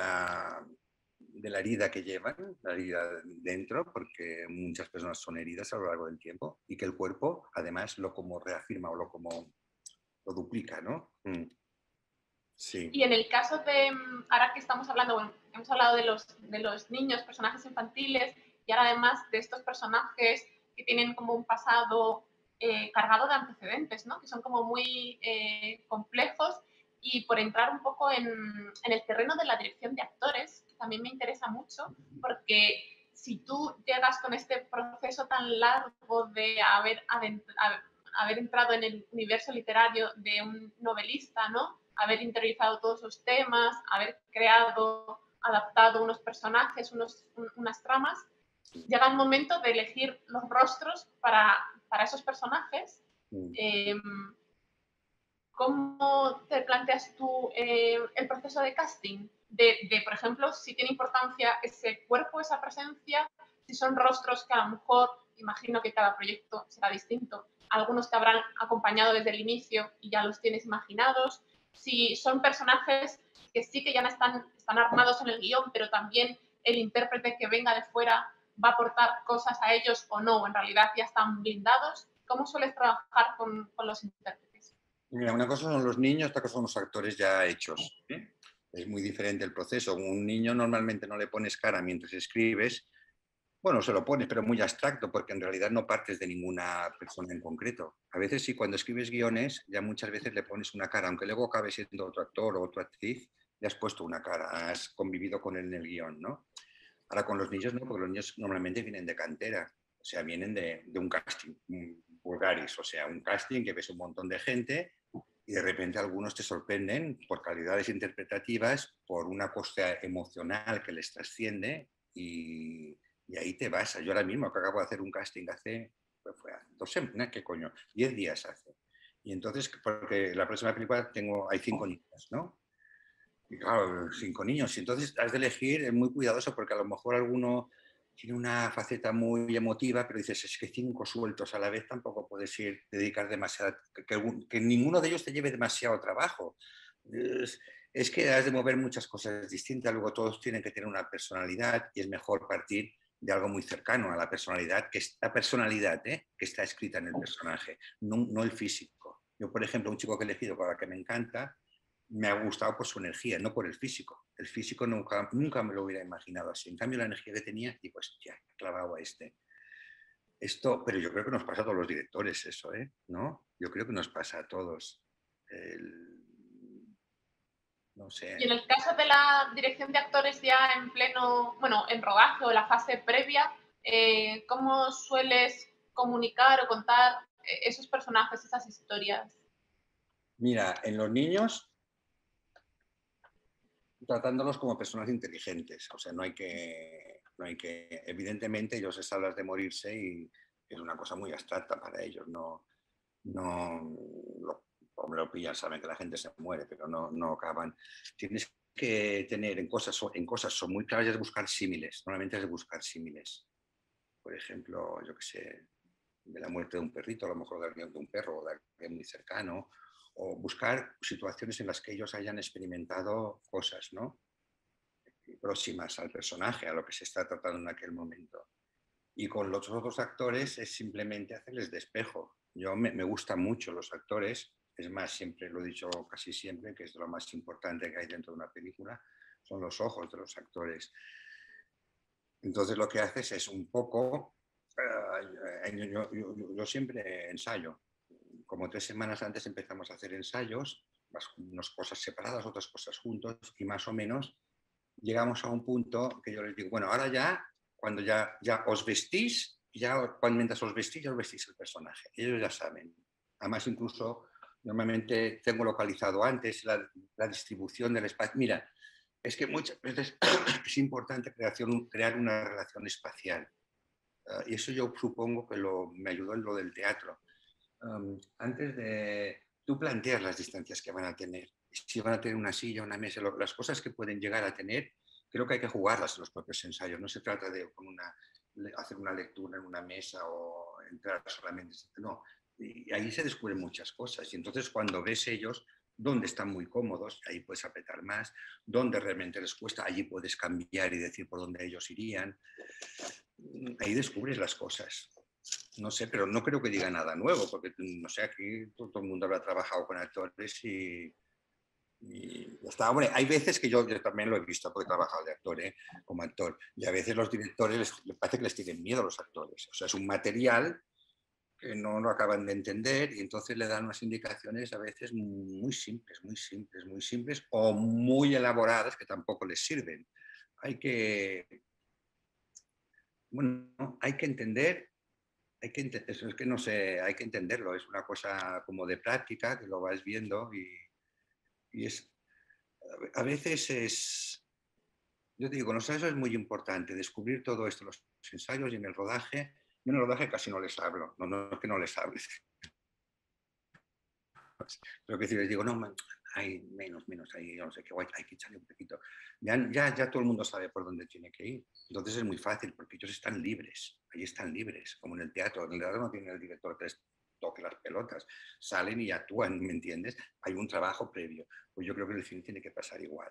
de la herida que llevan, la herida dentro, porque muchas personas son heridas a lo largo del tiempo y que el cuerpo además lo como reafirma o lo duplica, ¿no? Sí. Y en el caso de, ahora que estamos hablando, bueno, hemos hablado de los niños, personajes infantiles, y ahora además de estos personajes que tienen como un pasado cargado de antecedentes, ¿no? Que son como muy complejos. Y por entrar un poco en el terreno de la dirección de actores, que también me interesa mucho, porque si tú llegas con este proceso tan largo de haber entrado en el universo literario de un novelista, ¿no? Haber interiorizado todos esos temas, haber creado, adaptado unos personajes, unas tramas, llega el momento de elegir los rostros para esos personajes. Mm. ¿Cómo te planteas tú el proceso de casting? Por ejemplo, si tiene importancia ese cuerpo, esa presencia, si son rostros que a lo mejor, imagino que cada proyecto será distinto, algunos te habrán acompañado desde el inicio y ya los tienes imaginados, si son personajes que sí que ya están armados en el guión, pero también el intérprete que venga de fuera va a aportar cosas a ellos o no, o en realidad ya están blindados. ¿Cómo sueles trabajar con los intérpretes? Mira, una cosa son los niños, otra cosa son los actores ya hechos, ¿eh? Es muy diferente el proceso. Un niño normalmente no le pones cara mientras escribes. Bueno, se lo pones, pero muy abstracto, porque en realidad no partes de ninguna persona en concreto. A veces sí, cuando escribes guiones, ya muchas veces le pones una cara, aunque luego acabe siendo otro actor o otra actriz, le has puesto una cara, has convivido con él en el guión, ¿no? Ahora con los niños no, porque los niños normalmente vienen de cantera, o sea, vienen de un casting, un vulgaris, o sea, un casting que ves un montón de gente y de repente algunos te sorprenden por calidades interpretativas, por una cosa emocional que les trasciende y ahí te vas. Yo ahora mismo que acabo de hacer un casting pues fue hace 2 semanas, ¿qué coño? 10 días hace. Y entonces, porque la próxima película hay 5 niños, ¿no? Y claro, 5 niños. Y entonces has de elegir, es muy cuidadoso porque a lo mejor alguno tiene una faceta muy emotiva, pero dices, es que 5 sueltos a la vez tampoco puedes dedicar demasiado, que ninguno de ellos te lleve demasiado trabajo. Es que has de mover muchas cosas distintas, luego todos tienen que tener una personalidad y es mejor partir de algo muy cercano a la personalidad, que está escrita en el personaje, no el físico. Yo, por ejemplo, un chico que he elegido para que me encanta, me ha gustado por su energía, no por el físico. El físico nunca me lo hubiera imaginado así. En cambio, la energía que tenía, digo, hostia, he clavado a este. Pero yo creo que nos pasa a todos los directores eso, ¿eh? ¿No? Yo creo que nos pasa a todos. El, no Y en sé. el caso de la dirección de actores ya en pleno, bueno, en rodaje o la fase previa, ¿cómo sueles comunicar o contar esos personajes, esas historias? Mira, en los niños, tratándolos como personas inteligentes. O sea, evidentemente ellos les hablas de morirse y es una cosa muy abstracta para ellos. No como lo pillan, saben que la gente se muere, pero no acaban. Tienes que tener en cosas son muy claras, es buscar símiles. Normalmente es de buscar símiles. Por ejemplo, yo qué sé, de la muerte de un perrito, a lo mejor de un perro o de alguien muy cercano, o buscar situaciones en las que ellos hayan experimentado cosas, ¿no? Próximas al personaje, a lo que se está tratando en aquel momento. Y con los otros actores es simplemente hacerles de espejo. Me gustan mucho los actores, es más, siempre lo he dicho casi siempre, que es lo más importante que hay dentro de una película, son los ojos de los actores. Entonces lo que haces es un poco, yo siempre ensayo, como 3 semanas antes empezamos a hacer ensayos, unas cosas separadas, otras cosas juntos, y más o menos llegamos a un punto que yo les digo, bueno, ahora ya, cuando ya os vestís, mientras os vestís, ya os vestís el personaje. Ellos ya saben. Además, incluso, normalmente tengo localizado antes la distribución del espacio. Mira, es que muchas veces es importante crear una relación espacial. Y eso yo supongo que me ayudó en lo del teatro. Antes de... Tú planteas las distancias que van a tener. Si van a tener una silla, una mesa, las cosas que pueden llegar a tener, creo que hay que jugarlas en los propios ensayos. No se trata de hacer una lectura en una mesa o entrar solamente. No, y ahí se descubren muchas cosas. Y entonces cuando ves ellos dónde están muy cómodos, ahí puedes apretar más, dónde realmente les cuesta, allí puedes cambiar y decir por dónde ellos irían. Ahí descubres las cosas. No sé, pero no creo que diga nada nuevo, porque no sé, aquí todo el mundo habrá trabajado con actores y está, hombre, hay veces que yo también lo he visto porque he trabajado de actor, como actor, y a veces los directores les parece que les tienen miedo a los actores. O sea, es un material que no lo acaban de entender y entonces le dan unas indicaciones a veces muy simples, muy simples, muy simples o muy elaboradas que tampoco les sirven. Bueno, hay que entender. Eso es que no sé, hay que entenderlo, es una cosa como de práctica que lo vas viendo y a veces yo te digo, en los ensayos es muy importante descubrir todo esto, los ensayos y en el rodaje. Yo en el rodaje casi no les hablo, no es que no les hable, pero que si les digo, no, hay menos, ahí no sé qué, hay que echarle un poquito. Ya todo el mundo sabe por dónde tiene que ir. Entonces es muy fácil porque ellos están libres, ahí están libres, como en el teatro. En el teatro no tiene el director que les toque las pelotas, salen y actúan, ¿me entiendes? Hay un trabajo previo. Pues yo creo que en el cine tiene que pasar igual.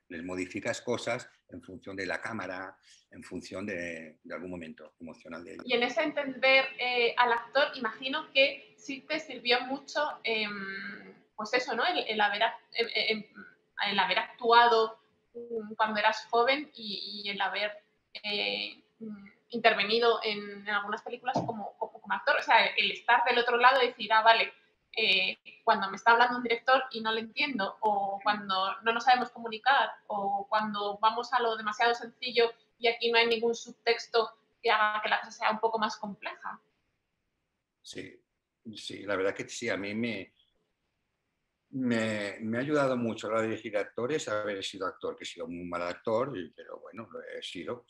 Les modificas cosas en función de la cámara, en función de algún momento emocional de ellos. Y en ese entender al actor, imagino que sí te sirvió mucho, pues eso, ¿no? El haber actuado cuando eras joven y el haber intervenido en algunas películas como actor. O sea, el estar del otro lado y decir, vale, cuando me está hablando un director y no le entiendo, o cuando no nos sabemos comunicar, o cuando vamos a lo demasiado sencillo y aquí no hay ningún subtexto que haga que la cosa sea un poco más compleja. Sí, la verdad que sí, a mí me ha ayudado mucho a la hora de dirigir actores haber sido actor, que he sido un mal actor, pero bueno, lo he sido.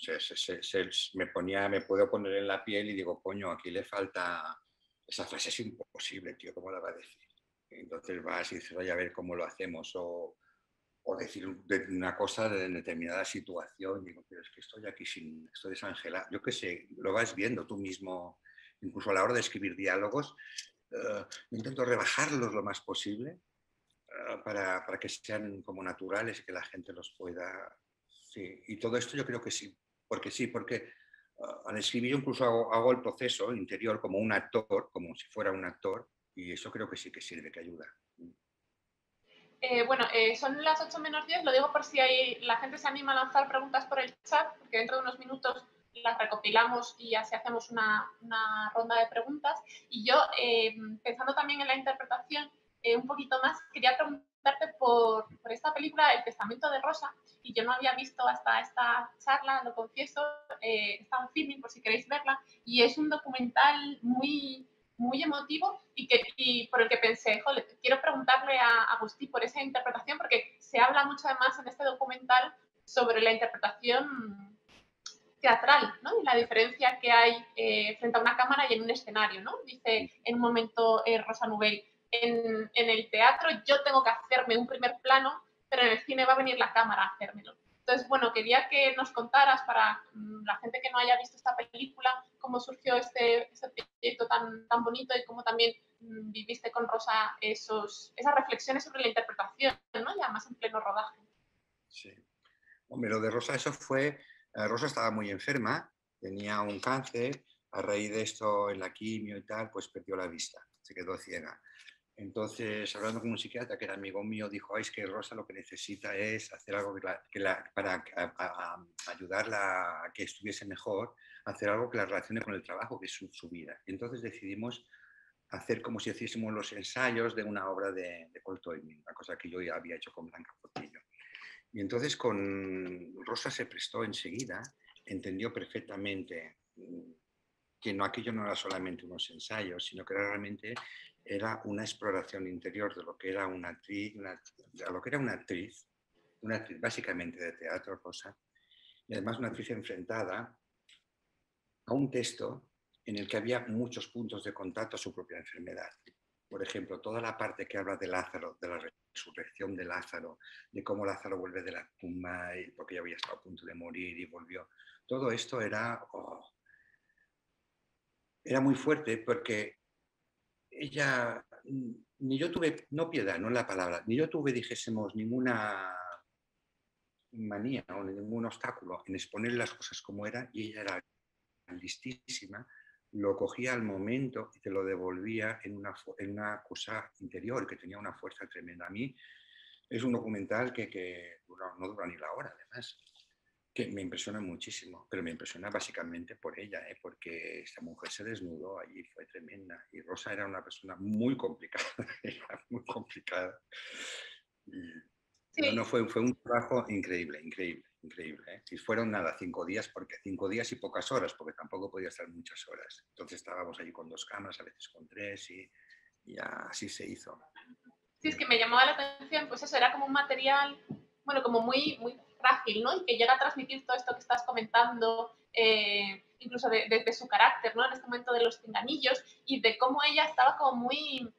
Me puedo poner en la piel y digo, coño, aquí le falta, esa frase es imposible, tío, ¿cómo la va a decir? Entonces vas y dices, oye, a ver cómo lo hacemos, o decir una cosa en determinada situación, digo, pero es que estoy aquí estoy desangelado. Yo qué sé, lo vas viendo tú mismo, incluso a la hora de escribir diálogos, intento rebajarlos lo más posible para que sean como naturales y que la gente los pueda... Sí, y todo esto yo creo que porque al escribir yo incluso hago el proceso interior como un actor, como si fuera un actor, y eso creo que sí que sirve, que ayuda. Bueno, son las 8 menos 10, lo digo por si la gente se anima a lanzar preguntas por el chat, porque dentro de unos minutos las recopilamos y así hacemos una ronda de preguntas. Y yo, pensando también en la interpretación un poquito más, quería preguntarte por esta película, El testamento de Rosa, y yo no había visto hasta esta charla, lo confieso, está en filming por si queréis verla, y es un documental muy emotivo y por el que pensé, joder, quiero preguntarle a Agustí por esa interpretación, porque se habla mucho además en este documental sobre la interpretación teatral, ¿no? Y la diferencia que hay frente a una cámara y en un escenario, ¿no? Dice en un momento Rosa Nouvel, en el teatro yo tengo que hacerme un primer plano, pero en el cine va a venir la cámara a hacérmelo. Entonces, bueno, quería que nos contaras, para la gente que no haya visto esta película, cómo surgió este proyecto tan bonito y cómo también viviste con Rosa esas reflexiones sobre la interpretación, ¿no? Ya más en pleno rodaje. Sí. Hombre, lo de Rosa, eso fue... Rosa estaba muy enferma, tenía un cáncer, a raíz de esto, en la quimio y tal, pues perdió la vista, se quedó ciega. Entonces, hablando con un psiquiatra que era amigo mío, dijo, es que Rosa lo que necesita es hacer algo para ayudarla a que estuviese mejor, hacer algo que la relacione con el trabajo, que es su vida. Y entonces decidimos hacer como si hiciésemos los ensayos de una obra de Colt Toynbee, una cosa que yo ya había hecho con Blanca Portillo. Y entonces con Rosa se prestó enseguida, entendió perfectamente que aquello no era solamente unos ensayos, sino que realmente era una exploración interior de lo que era una actriz, una actriz básicamente de teatro, Rosa, y además una actriz enfrentada a un texto en el que había muchos puntos de contacto a su propia enfermedad. Por ejemplo, toda la parte que habla de Lázaro, de la resurrección de Lázaro, de cómo Lázaro vuelve de la tumba porque ya había estado a punto de morir y volvió. Todo esto era muy fuerte porque ella, ni yo tuve, no piedad, no es la palabra, ni yo tuve, dijésemos, ninguna manía o ningún obstáculo en exponer las cosas como eran, y ella era listísima, lo cogía al momento y te lo devolvía en una cosa interior que tenía una fuerza tremenda. A mí es un documental que no dura ni la hora, además, que me impresiona muchísimo, pero me impresiona básicamente por ella, porque esta mujer se desnudó allí, fue tremenda, y Rosa era una persona muy complicada, era muy complicada. Sí. No, fue un trabajo increíble, increíble, increíble. ¿eh? Y fueron nada, 5 días, porque 5 días y pocas horas, porque tampoco podía estar muchas horas. Entonces estábamos allí con 2 cámaras, a veces con 3, y así se hizo. Sí, es que me llamaba la atención, pues eso, era como un material, bueno, como muy, muy frágil, ¿no? Y que llega a transmitir todo esto que estás comentando, incluso de su carácter, ¿no? En este momento de los pinganillos, y de cómo ella estaba como muy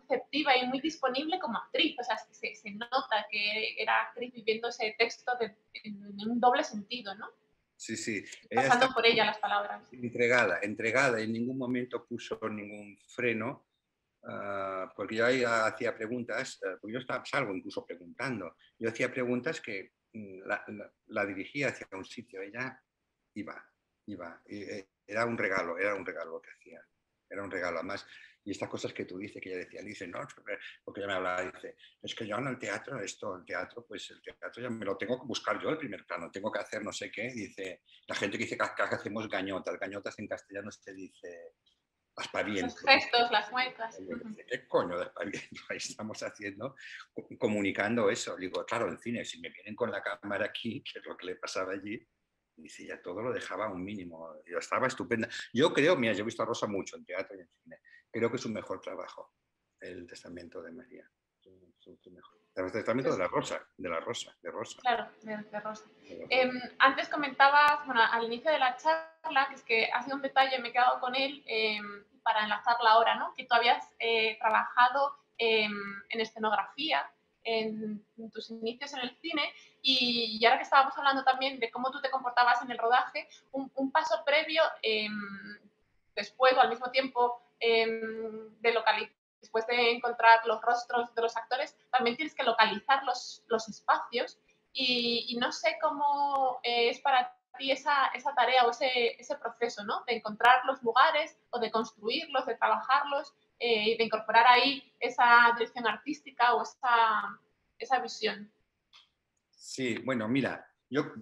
receptiva y muy disponible como actriz. O sea, se nota que era actriz viviendo ese texto en un doble sentido, ¿no? Sí, sí. Ella pasando por ella las palabras. Entregada, en ningún momento puso ningún freno, porque yo ahí hacía preguntas, porque yo salgo incluso preguntando. Yo hacía preguntas que la dirigía hacia un sitio, ella iba. Era un regalo lo que hacía. Era un regalo, además. Y estas cosas que tú dices, que ella dice, no, porque ella me hablaba, dice, es que yo en el teatro, pues el teatro ya me lo tengo que buscar yo el primer plano, tengo que hacer no sé qué, dice, la gente que dice que hacemos gañotas en castellano se dice aspavientos. Los gestos, las muecas. ¿Qué coño de aspavientos ahí estamos haciendo? Comunicando eso. Digo, claro, en cine, si me vienen con la cámara aquí, que es lo que le pasaba allí, dice, ya todo lo dejaba a un mínimo. Yo estaba estupenda. Yo creo, mira, yo he visto a Rosa mucho en teatro y en cine. Creo que es un mejor trabajo, El testamento de María. Su mejor. El testamento de Rosa. Claro, de Rosa. Antes comentabas, bueno, al inicio de la charla, que es que ha sido un detalle, me he quedado con él para enlazarla ahora, ¿no? Que tú habías trabajado en escenografía en tus inicios en el cine, y ahora que estábamos hablando también de cómo tú te comportabas en el rodaje, un paso previo, después o al mismo tiempo de localizar, después de encontrar los rostros de los actores, también tienes que localizar los espacios, y no sé cómo es para ti esa tarea o ese proceso, ¿no? De encontrar los lugares o de construirlos, de trabajarlos, y de incorporar ahí esa dirección artística o esa visión. Sí, bueno, mira, yo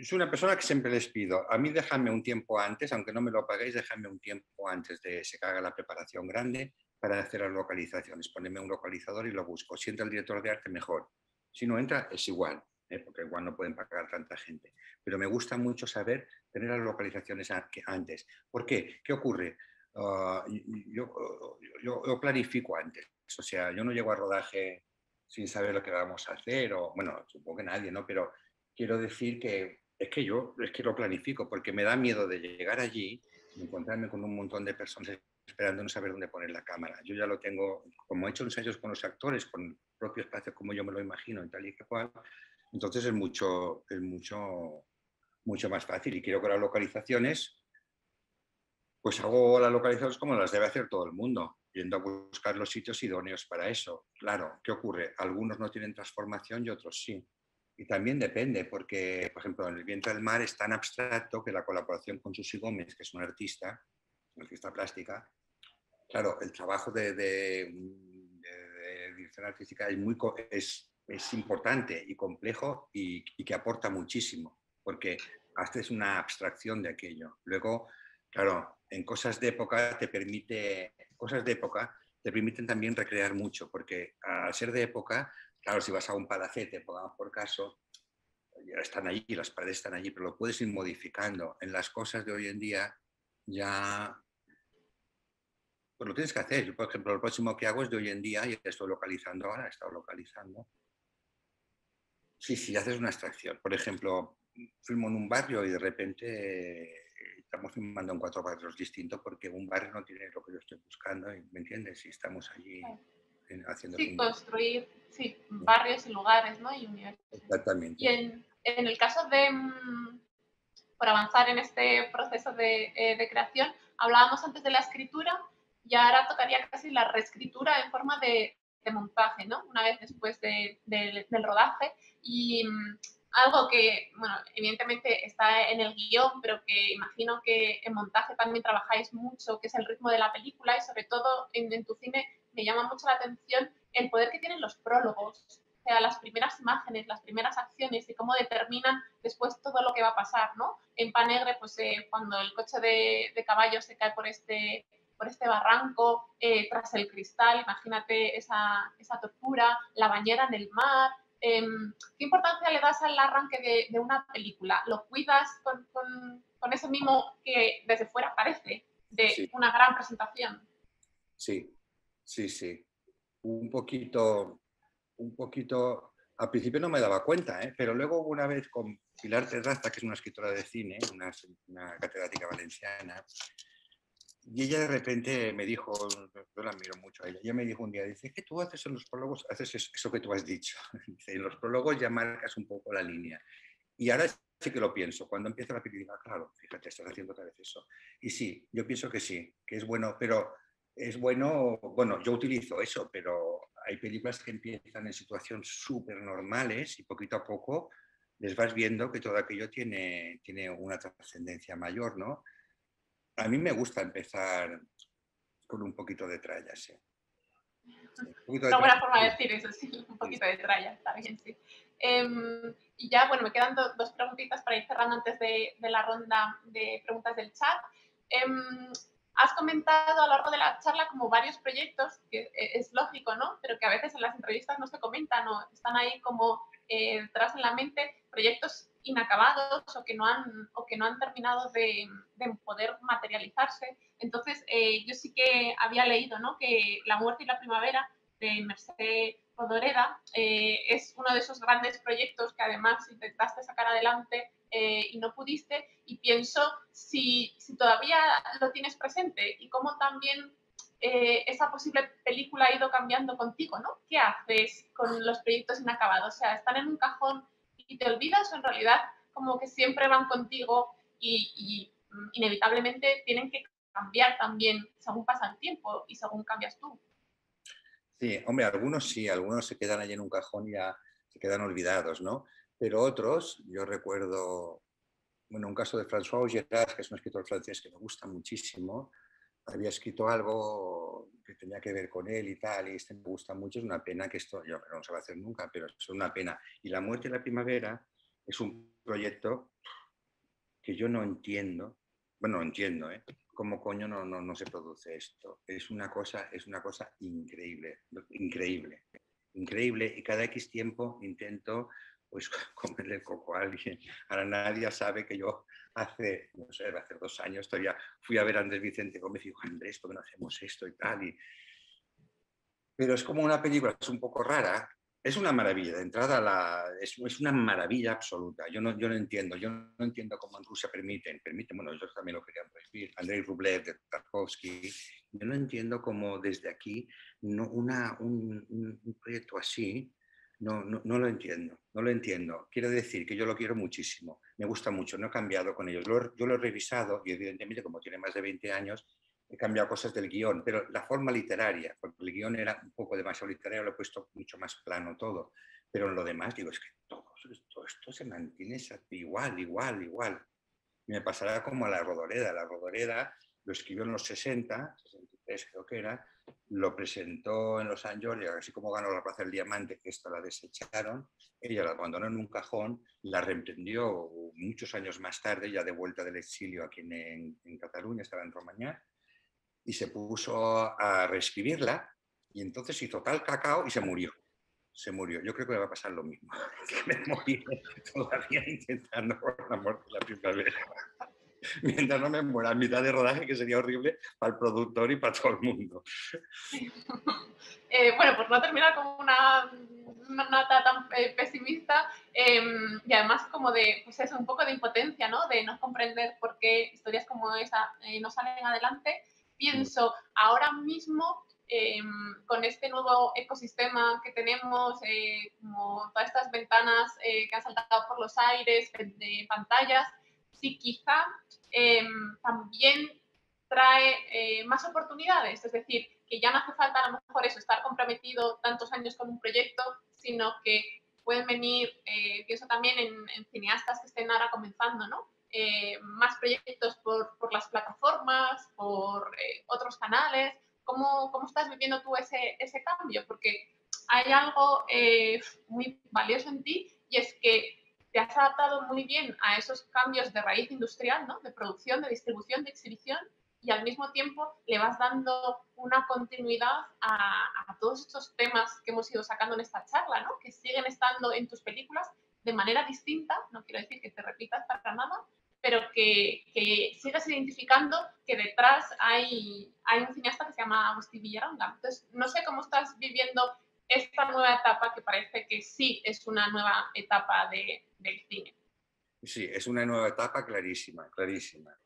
soy una persona que siempre les pido, a mí dejadme un tiempo antes, aunque no me lo paguéis, dejadme un tiempo antes de que haga la preparación grande para hacer las localizaciones, ponerme un localizador y lo busco. Si entra el director de arte, mejor. Si no entra, es igual, porque igual no pueden pagar tanta gente. Pero me gusta mucho saber tener las localizaciones antes. ¿Por qué? ¿Qué ocurre? Yo planifico antes. O sea, yo no llego a rodaje sin saber lo que vamos a hacer, o bueno, supongo que nadie, ¿no? Pero quiero decir que yo lo planifico, porque me da miedo de llegar allí y encontrarme con un montón de personas esperando no saber dónde poner la cámara. Yo ya lo tengo, como he hecho ensayos con los actores, con el propio espacio como yo me lo imagino y tal y que cual, Entonces mucho más fácil. Y quiero que las localizaciones, pues hago las localizaciones como las debe hacer todo el mundo, yendo a buscar los sitios idóneos para eso. Claro, ¿qué ocurre? Algunos no tienen transformación y otros sí. Y también depende, porque, por ejemplo, en El viento del mar es tan abstracto que la colaboración con Susi Gómez, que es una artista plástica, claro, el trabajo de dirección artística es importante y complejo y que aporta muchísimo, porque haces una abstracción de aquello. Luego, claro, en cosas de época cosas de época te permiten también recrear mucho, porque al ser de época, claro, si vas a un palacete, pongamos por caso, ya están allí, las paredes están allí, pero lo puedes ir modificando. En las cosas de hoy en día ya pues lo tienes que hacer. Yo, por ejemplo, lo próximo que hago es de hoy en día y estoy localizando ahora, he estado localizando. Sí, haces una extracción. Por ejemplo, filmo en un barrio y de repente estamos filmando en 4 barrios distintos porque un barrio no tiene lo que yo estoy buscando, ¿me entiendes? Y estamos allí haciendo Sí, filmación. construir barrios y lugares, ¿no? Y universos. Y Exactamente. en el caso de, por avanzar en este proceso de creación, hablábamos antes de la escritura y ahora tocaría casi la reescritura en forma de montaje, ¿no? Una vez después del rodaje. Y algo que, bueno, evidentemente está en el guión, pero que imagino que en montaje también trabajáis mucho, que es el ritmo de la película y sobre todo en tu cine me llama mucho la atención el poder que tienen los prólogos, o sea, las primeras imágenes, las primeras acciones y cómo determinan después todo lo que va a pasar, ¿no? En Panegre, pues cuando el coche de caballo se cae por este barranco, tras el cristal, imagínate esa tortura, la bañera en el mar. ¿Qué importancia le das al arranque de una película? ¿Lo cuidas con ese mimo que desde fuera parece de Sí, una gran presentación? sí, sí. Un poquito, al principio no me daba cuenta, ¿eh? Pero luego una vez con Pilar Terraza, que es una escritora de cine, una catedrática valenciana, y ella de repente me dijo, yo la admiro mucho a ella me dijo un día, dice, que tú haces en los prólogos, haces eso que tú has dicho. Dice, en los prólogos ya marcas un poco la línea. Y ahora sí que lo pienso, cuando empieza la película, claro, fíjate, estás haciendo otra vez eso. Y sí, yo pienso que sí, que es bueno, pero es bueno, bueno, yo utilizo eso, pero hay películas que empiezan en situaciones súper normales y poquito a poco les vas viendo que todo aquello tiene una trascendencia mayor, ¿no? A mí me gusta empezar con un poquito de tralla, sí. Sí, un poquito de Una tralla. buena forma de decir eso, sí, un Sí, poquito de tralla, está bien, sí. Y ya, bueno, me quedan dos preguntitas para ir cerrando antes de la ronda de preguntas del chat. Has comentado a lo largo de la charla como varios proyectos, que es lógico, ¿no? Pero que a veces en las entrevistas no se comentan o están ahí como detrás en la mente, proyectos inacabados o que no han terminado de poder materializarse. Entonces, yo sí que había leído, ¿no? Que La muerte y la primavera de Mercè Rodoreda es uno de esos grandes proyectos que además intentaste sacar adelante y no pudiste, y pienso si todavía lo tienes presente y cómo también esa posible película ha ido cambiando contigo, ¿no? ¿Qué haces con los proyectos inacabados? O sea, ¿están en un cajón y te olvidas o en realidad como que siempre van contigo y inevitablemente tienen que cambiar también según pasa el tiempo y según cambias tú? sí, hombre, algunos sí, algunos se quedan allí en un cajón y ya se quedan olvidados, ¿no? Pero otros, yo recuerdo, bueno, un caso de François Augeras, que es un escritor francés que me gusta muchísimo, había escrito algo que tenía que ver con él y tal, y este me gusta mucho, es una pena que esto yo, no se va a hacer nunca, pero es una pena. Y La muerte y la primavera es un proyecto que yo no entiendo, bueno, entiendo, ¿eh? ¿Cómo coño no se produce esto? Es una cosa increíble, increíble, increíble, y cada X tiempo intento pues comerle el coco a alguien. Ahora nadie sabe que yo hace, no sé, hace 2 años todavía fui a ver a Andrés Vicente Gómez y dijo, Andrés, ¿por qué no hacemos esto y tal? Pero es como una película, es un poco rara. Es una maravilla, de entrada es una maravilla absoluta. Yo no entiendo cómo en Rusia permiten, bueno, ellos también lo querían prohibir, Andrei Rublev de Tarkovsky, yo no entiendo cómo desde aquí un proyecto así No lo entiendo, no lo entiendo. Quiero decir que yo lo quiero muchísimo, me gusta mucho, no he cambiado con ellos. Yo lo he revisado y evidentemente como tiene más de 20 años he cambiado cosas del guión, pero la forma literaria, porque el guión era un poco demasiado literario, lo he puesto mucho más plano todo. Pero en lo demás digo, es que todo esto se mantiene igual, igual, igual. Y me pasará como a La Rodoreda. La Rodoreda lo escribió en los 60, 63 creo que era, lo presentó en Los Ángeles, así como ganó la Plaza del Diamante, que esta la desecharon, ella la abandonó en un cajón, la reemprendió muchos años más tarde, ya de vuelta del exilio aquí en Cataluña, estaba en Romanyà, y se puso a reescribirla, y entonces hizo tal cacao y se murió. Se murió. Yo creo que me va a pasar lo mismo, que me moriré todavía intentando por el amor de la primavera. Mientras no me muera a mitad de rodaje, que sería horrible para el productor y para todo el mundo. Bueno, por no terminar con una nota tan pesimista, y además como de, pues eso, un poco de impotencia, ¿no? De no comprender por qué historias como esa no salen adelante, pienso ahora mismo con este nuevo ecosistema que tenemos, como todas estas ventanas que han saltado por los aires, de pantallas, sí quizá también trae más oportunidades, es decir, que ya no hace falta a lo mejor eso, estar comprometido tantos años con un proyecto, sino que pueden venir, pienso también en cineastas que estén ahora comenzando, ¿no? Más proyectos por las plataformas, por otros canales. ¿Cómo estás viviendo tú ese cambio? Porque hay algo muy valioso en ti y es que te has adaptado muy bien a esos cambios de raíz industrial, ¿no? De producción, de distribución, de exhibición, y al mismo tiempo le vas dando una continuidad a todos estos temas que hemos ido sacando en esta charla, ¿no? Que siguen estando en tus películas de manera distinta, no quiero decir que te repitas para nada, pero que sigas identificando que detrás hay un cineasta que se llama Agustí Villaranga. Entonces, no sé cómo estás viviendo esta nueva etapa que parece que sí es una nueva etapa del cine. Sí, es una nueva etapa clarísima, clarísima.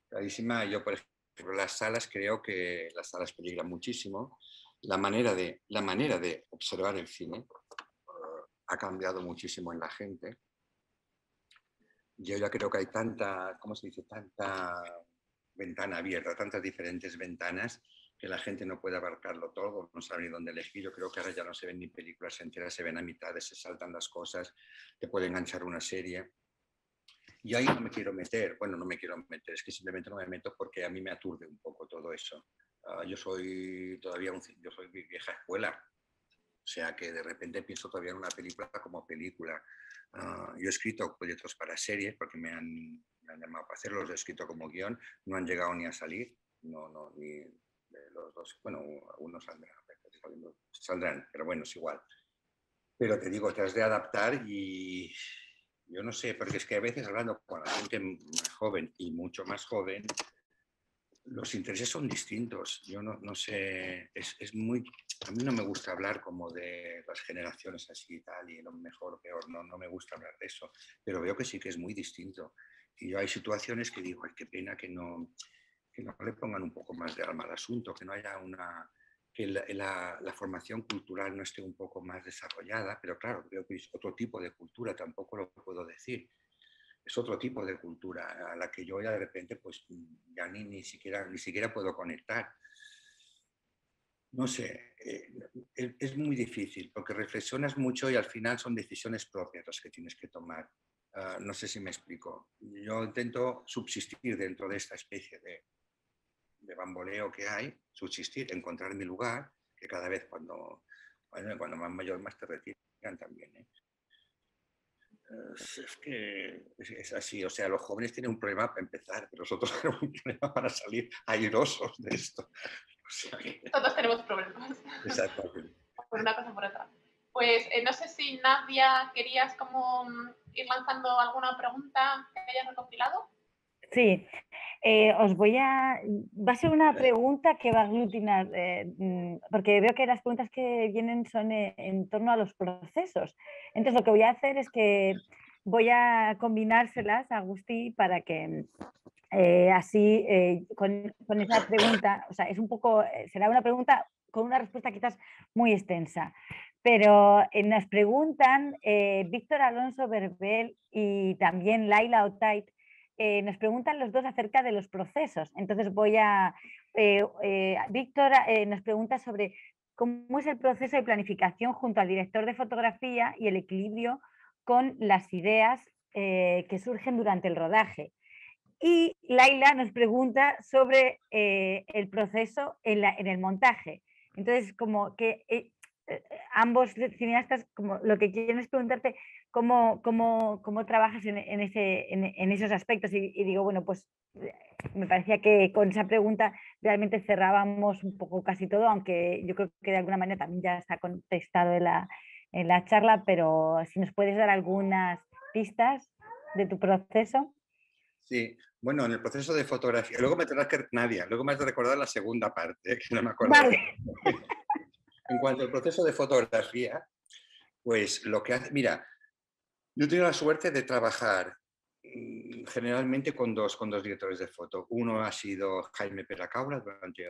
Clarísima. Yo, por ejemplo, las salas, creo que las salas peligran muchísimo. La manera de observar el cine ha cambiado muchísimo en la gente. Yo ya creo que hay tanta, ¿cómo se dice? Tanta ventana abierta, tantas diferentes ventanas que la gente no puede abarcarlo todo, no sabe ni dónde elegir. Yo creo que ahora ya no se ven ni películas enteras, se ven a mitades, se saltan las cosas, te puede enganchar una serie. Y ahí no me quiero meter, bueno, no me quiero meter, es que simplemente no me meto porque a mí me aturde un poco todo eso. Yo soy todavía yo soy vieja escuela, o sea que de repente pienso todavía en una película como película. Yo he escrito proyectos para series porque me han llamado para hacerlos, los he escrito como guión, no han llegado ni a salir, ni los dos, bueno, algunos saldrán, pero bueno, es igual. Pero te digo, te has de adaptar y yo no sé, porque es que a veces hablando con la gente más joven y mucho más joven, los intereses son distintos. Yo no sé, es muy... A mí no me gusta hablar como de las generaciones así y tal, y lo mejor o peor, no me gusta hablar de eso, pero veo que sí que es muy distinto. Y yo hay situaciones que digo, ay, qué pena que no le pongan un poco más de alma al asunto, que no haya una... que la formación cultural no esté un poco más desarrollada, pero claro, creo que es otro tipo de cultura, tampoco lo puedo decir. Es otro tipo de cultura a la que yo ya de repente pues ya ni siquiera puedo conectar. No sé, es muy difícil porque reflexionas mucho y al final son decisiones propias las que tienes que tomar. No sé si me explico. Yo intento subsistir dentro de esta especie de bamboleo que hay, subsistir, encontrar mi lugar, que cada vez cuando más mayor más te retiran también. Es que es así, o sea, los jóvenes tienen un problema para empezar, pero nosotros tenemos un problema para salir airosos de esto. O sea que... Todos tenemos problemas. Exactamente. Por una cosa o por otra. Pues no sé si Nadia querías como ir lanzando alguna pregunta que hayas recopilado. Sí, va a ser una pregunta que va a aglutinar, porque veo que las preguntas que vienen son en torno a los procesos. Entonces lo que voy a hacer es que voy a combinárselas a Agustí para que así con esa pregunta, o sea, es un poco, será una pregunta con una respuesta quizás muy extensa. Pero nos preguntan Víctor Alonso Berbel y también Laila Otait, nos preguntan los dos acerca de los procesos. Entonces Víctor nos pregunta sobre cómo es el proceso de planificación junto al director de fotografía y el equilibrio con las ideas que surgen durante el rodaje. Y Laila nos pregunta sobre el proceso en el montaje. Entonces, como que ambos cineastas, como lo que quieren es preguntarte cómo trabajas en esos aspectos. Y digo, bueno, pues me parecía que con esa pregunta realmente cerrábamos un poco casi todo, aunque yo creo que de alguna manera también ya está contestado en la charla, pero si nos puedes dar algunas pistas de tu proceso. Sí, bueno, en el proceso de fotografía, luego me tendrás que, Nadia, luego me has de recordar la segunda parte, que no me acuerdo. Vale. En cuanto al proceso de fotografía, pues lo que hace, mira, yo he tenido la suerte de trabajar generalmente con dos directores de foto. Uno ha sido Jaime Peracaula durante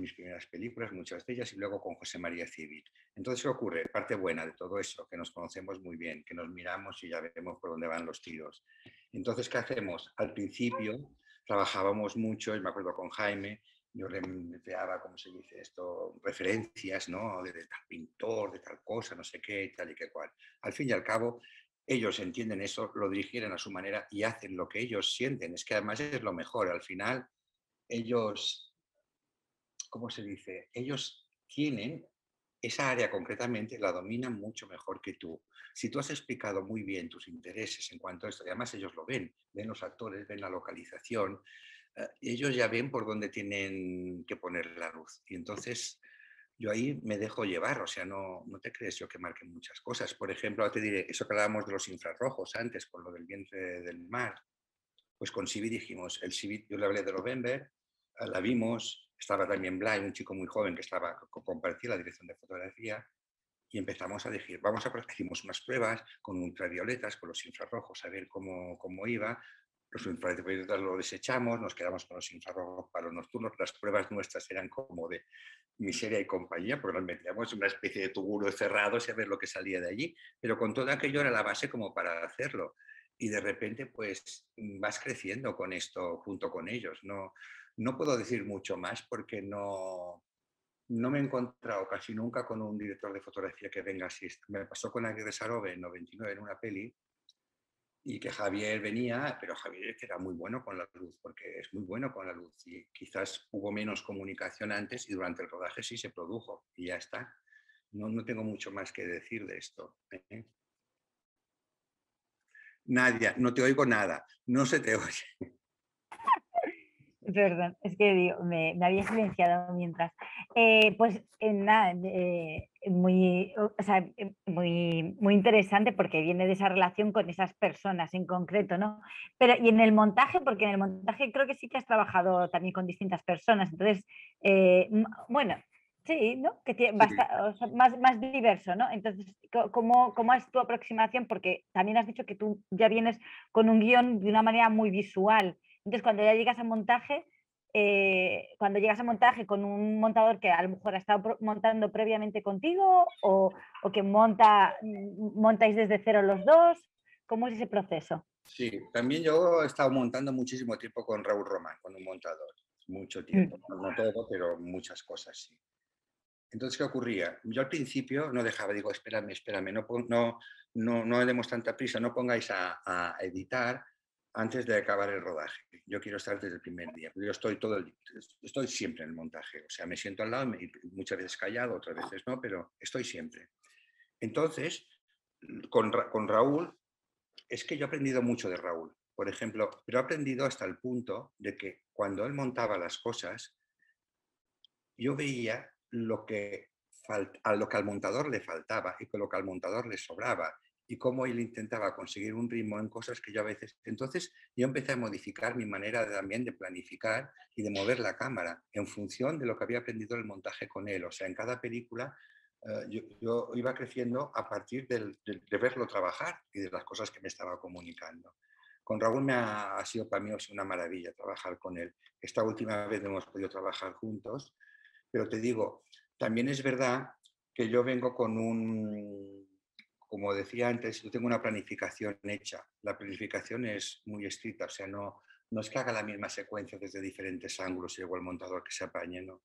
mis primeras películas, muchas de ellas, y luego con José María Civit. Entonces, ¿qué ocurre? Parte buena de todo eso, que nos conocemos muy bien, que nos miramos y ya vemos por dónde van los tiros. Entonces, ¿qué hacemos? Al principio trabajábamos mucho, y me acuerdo con Jaime, yo le empleaba, ¿cómo se dice esto? Referencias, ¿no? De tal pintor, de tal cosa, no sé qué, tal y qué cual. Al fin y al cabo, ellos entienden eso, lo dirigieron a su manera y hacen lo que ellos sienten. Es que además es lo mejor. Al final, ellos, ¿cómo se dice? Ellos tienen esa área concretamente, la dominan mucho mejor que tú. Si tú has explicado muy bien tus intereses en cuanto a esto, y además ellos lo ven los actores, ven la localización, ellos ya ven por dónde tienen que poner la luz. Y entonces yo ahí me dejo llevar, o sea, no te crees yo que marque muchas cosas. Por ejemplo, ahora te diré, eso que hablábamos de los infrarrojos antes, con lo del vientre del mar, pues con Civit dijimos, el Civit, yo le hablé de November, la vimos, estaba también Blay, un chico muy joven que compartía la dirección de fotografía, y empezamos a decir, hicimos unas pruebas con ultravioletas, con los infrarrojos, a ver cómo iba. Los infrarrojos lo desechamos, nos quedamos con los infrarrojos para los nocturnos. Las pruebas nuestras eran como de miseria y compañía, porque nos metíamos en una especie de tuburo cerrado y a ver lo que salía de allí. Pero con todo aquello era la base como para hacerlo. Y de repente, pues vas creciendo con esto junto con ellos. No puedo decir mucho más porque no me he encontrado casi nunca con un director de fotografía que venga así. Me pasó con Aguirre Sarobe en 99 en una peli y que Javier venía, pero Javier que era muy bueno con la luz, porque es muy bueno con la luz y quizás hubo menos comunicación antes y durante el rodaje sí se produjo y ya está. No tengo mucho más que decir de esto. Nadia, no te oigo nada, no se te oye. Perdón, es que digo, me había silenciado mientras. Pues nada, o sea, muy interesante porque viene de esa relación con esas personas en concreto, ¿no? Pero y en el montaje, porque en el montaje creo que sí que has trabajado también con distintas personas, entonces, bueno, sí, ¿no? Que tiene Sí, o sea, más diverso, ¿no? Entonces, ¿cómo es tu aproximación? Porque también has dicho que tú ya vienes con un guión de una manera muy visual. Entonces, cuando llegas a montaje con un montador que a lo mejor ha estado montando previamente contigo o que montáis desde cero los dos, ¿cómo es ese proceso? sí, también yo he estado montando muchísimo tiempo con Raúl Román, con un montador, mucho tiempo, no todo, pero muchas cosas sí. Entonces, ¿qué ocurría? Yo al principio no dejaba, digo, espérame, no demos tanta prisa, no pongáis a editar antes de acabar el rodaje. Yo quiero estar desde el primer día, porque yo estoy siempre en el montaje, o sea, me siento al lado, muchas veces callado, otras veces no, pero estoy siempre. Entonces, con Raúl, es que yo he aprendido mucho de Raúl, por ejemplo, pero he aprendido hasta el punto de que cuando él montaba las cosas, yo veía a lo que al montador le faltaba y con lo que al montador le sobraba y cómo él intentaba conseguir un ritmo en cosas que yo a veces... Entonces yo empecé a modificar mi manera también de planificar y de mover la cámara en función de lo que había aprendido el montaje con él. O sea, en cada película yo iba creciendo a partir de verlo trabajar y de las cosas que me estaba comunicando. Con Raúl ha sido para mí una maravilla trabajar con él. Esta última vez no hemos podido trabajar juntos, pero te digo, También es verdad que yo vengo con como decía antes, yo tengo una planificación hecha. La planificación es muy estricta, o sea, no es que haga la misma secuencia desde diferentes ángulos y luego el montador que se apañe, no.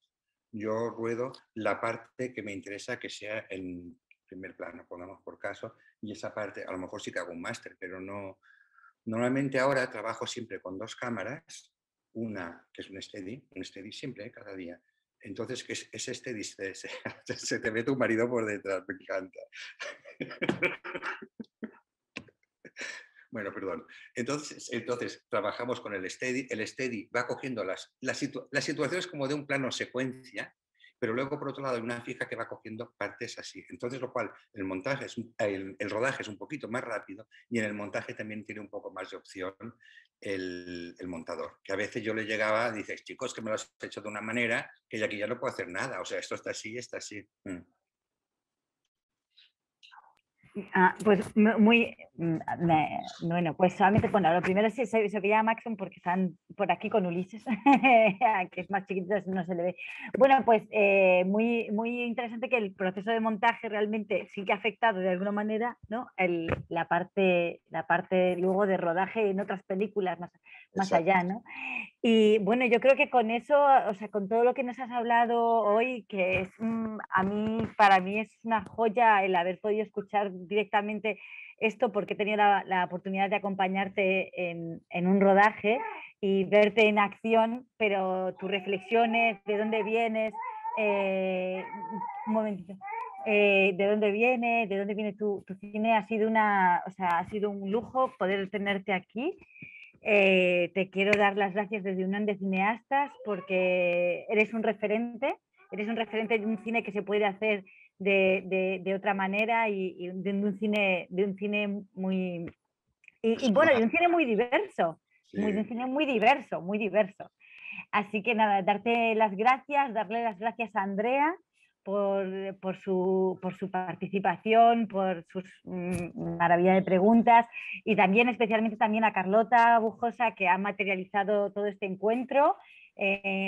Yo ruedo la parte que me interesa que sea en primer plano, pongamos por caso, y esa parte, a lo mejor sí que hago un máster, pero no. Normalmente ahora trabajo siempre con 2 cámaras, una que es un steady siempre, cada día. Entonces, que ese steady se te ve tu marido por detrás, me encanta. Bueno, perdón. Entonces trabajamos con el steady. El steady va cogiendo las situaciones como de un plano secuencia, pero luego por otro lado hay una fija que va cogiendo partes así. Entonces, lo cual el montaje el rodaje es un poquito más rápido y en el montaje también tiene un poco más de opción el montador. Que a veces yo le llegaba, dices, chicos, que me lo has hecho de una manera que aquí ya no puedo hacer nada. O sea, esto está así, está así. Pues muy, bueno, pues solamente, bueno, lo primero sí se veía a Maxon porque están por aquí con Ulises, que es más chiquitito, no se le ve. Bueno, pues muy interesante que el proceso de montaje realmente sí que ha afectado de alguna manera, ¿no? La parte luego de rodaje en otras películas más allá, ¿no? Y bueno, yo creo que con eso, o sea, con todo lo que nos has hablado hoy, que es para mí es una joya el haber podido escuchar directamente esto, porque he tenido la oportunidad de acompañarte en un rodaje y verte en acción, pero tus reflexiones, de dónde vienes, un momentito. De dónde viene tu cine, ha sido ha sido un lujo poder tenerte aquí. Te quiero dar las gracias desde Unión de Cineastas porque eres un referente de un cine que se puede hacer de otra manera y de un cine muy... bueno, de un cine muy diverso, Sí. de un cine muy diverso. Así que nada, darle las gracias a Andrea por su participación, por sus maravillas de preguntas y también especialmente también a Carlota Bujosa que ha materializado todo este encuentro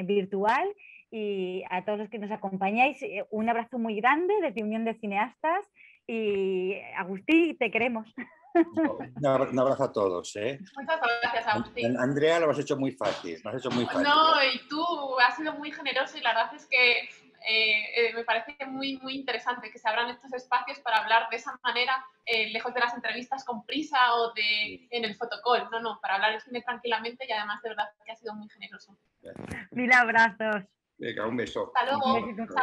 virtual y a todos los que nos acompañáis. Un abrazo muy grande desde Unión de Cineastas y Agustín, te queremos. Un abrazo a todos. Muchas gracias, Agustín. Andrea, lo has hecho muy fácil. Lo has hecho muy fácil. No, y tú has sido muy generoso y la verdad es que me parece muy interesante que se abran estos espacios para hablar de esa manera, lejos de las entrevistas con prisa o en el fotocall. No, para hablar de cine tranquilamente y además de verdad que ha sido muy generoso. Mil abrazos. Venga, un beso. Hasta luego. Un besito.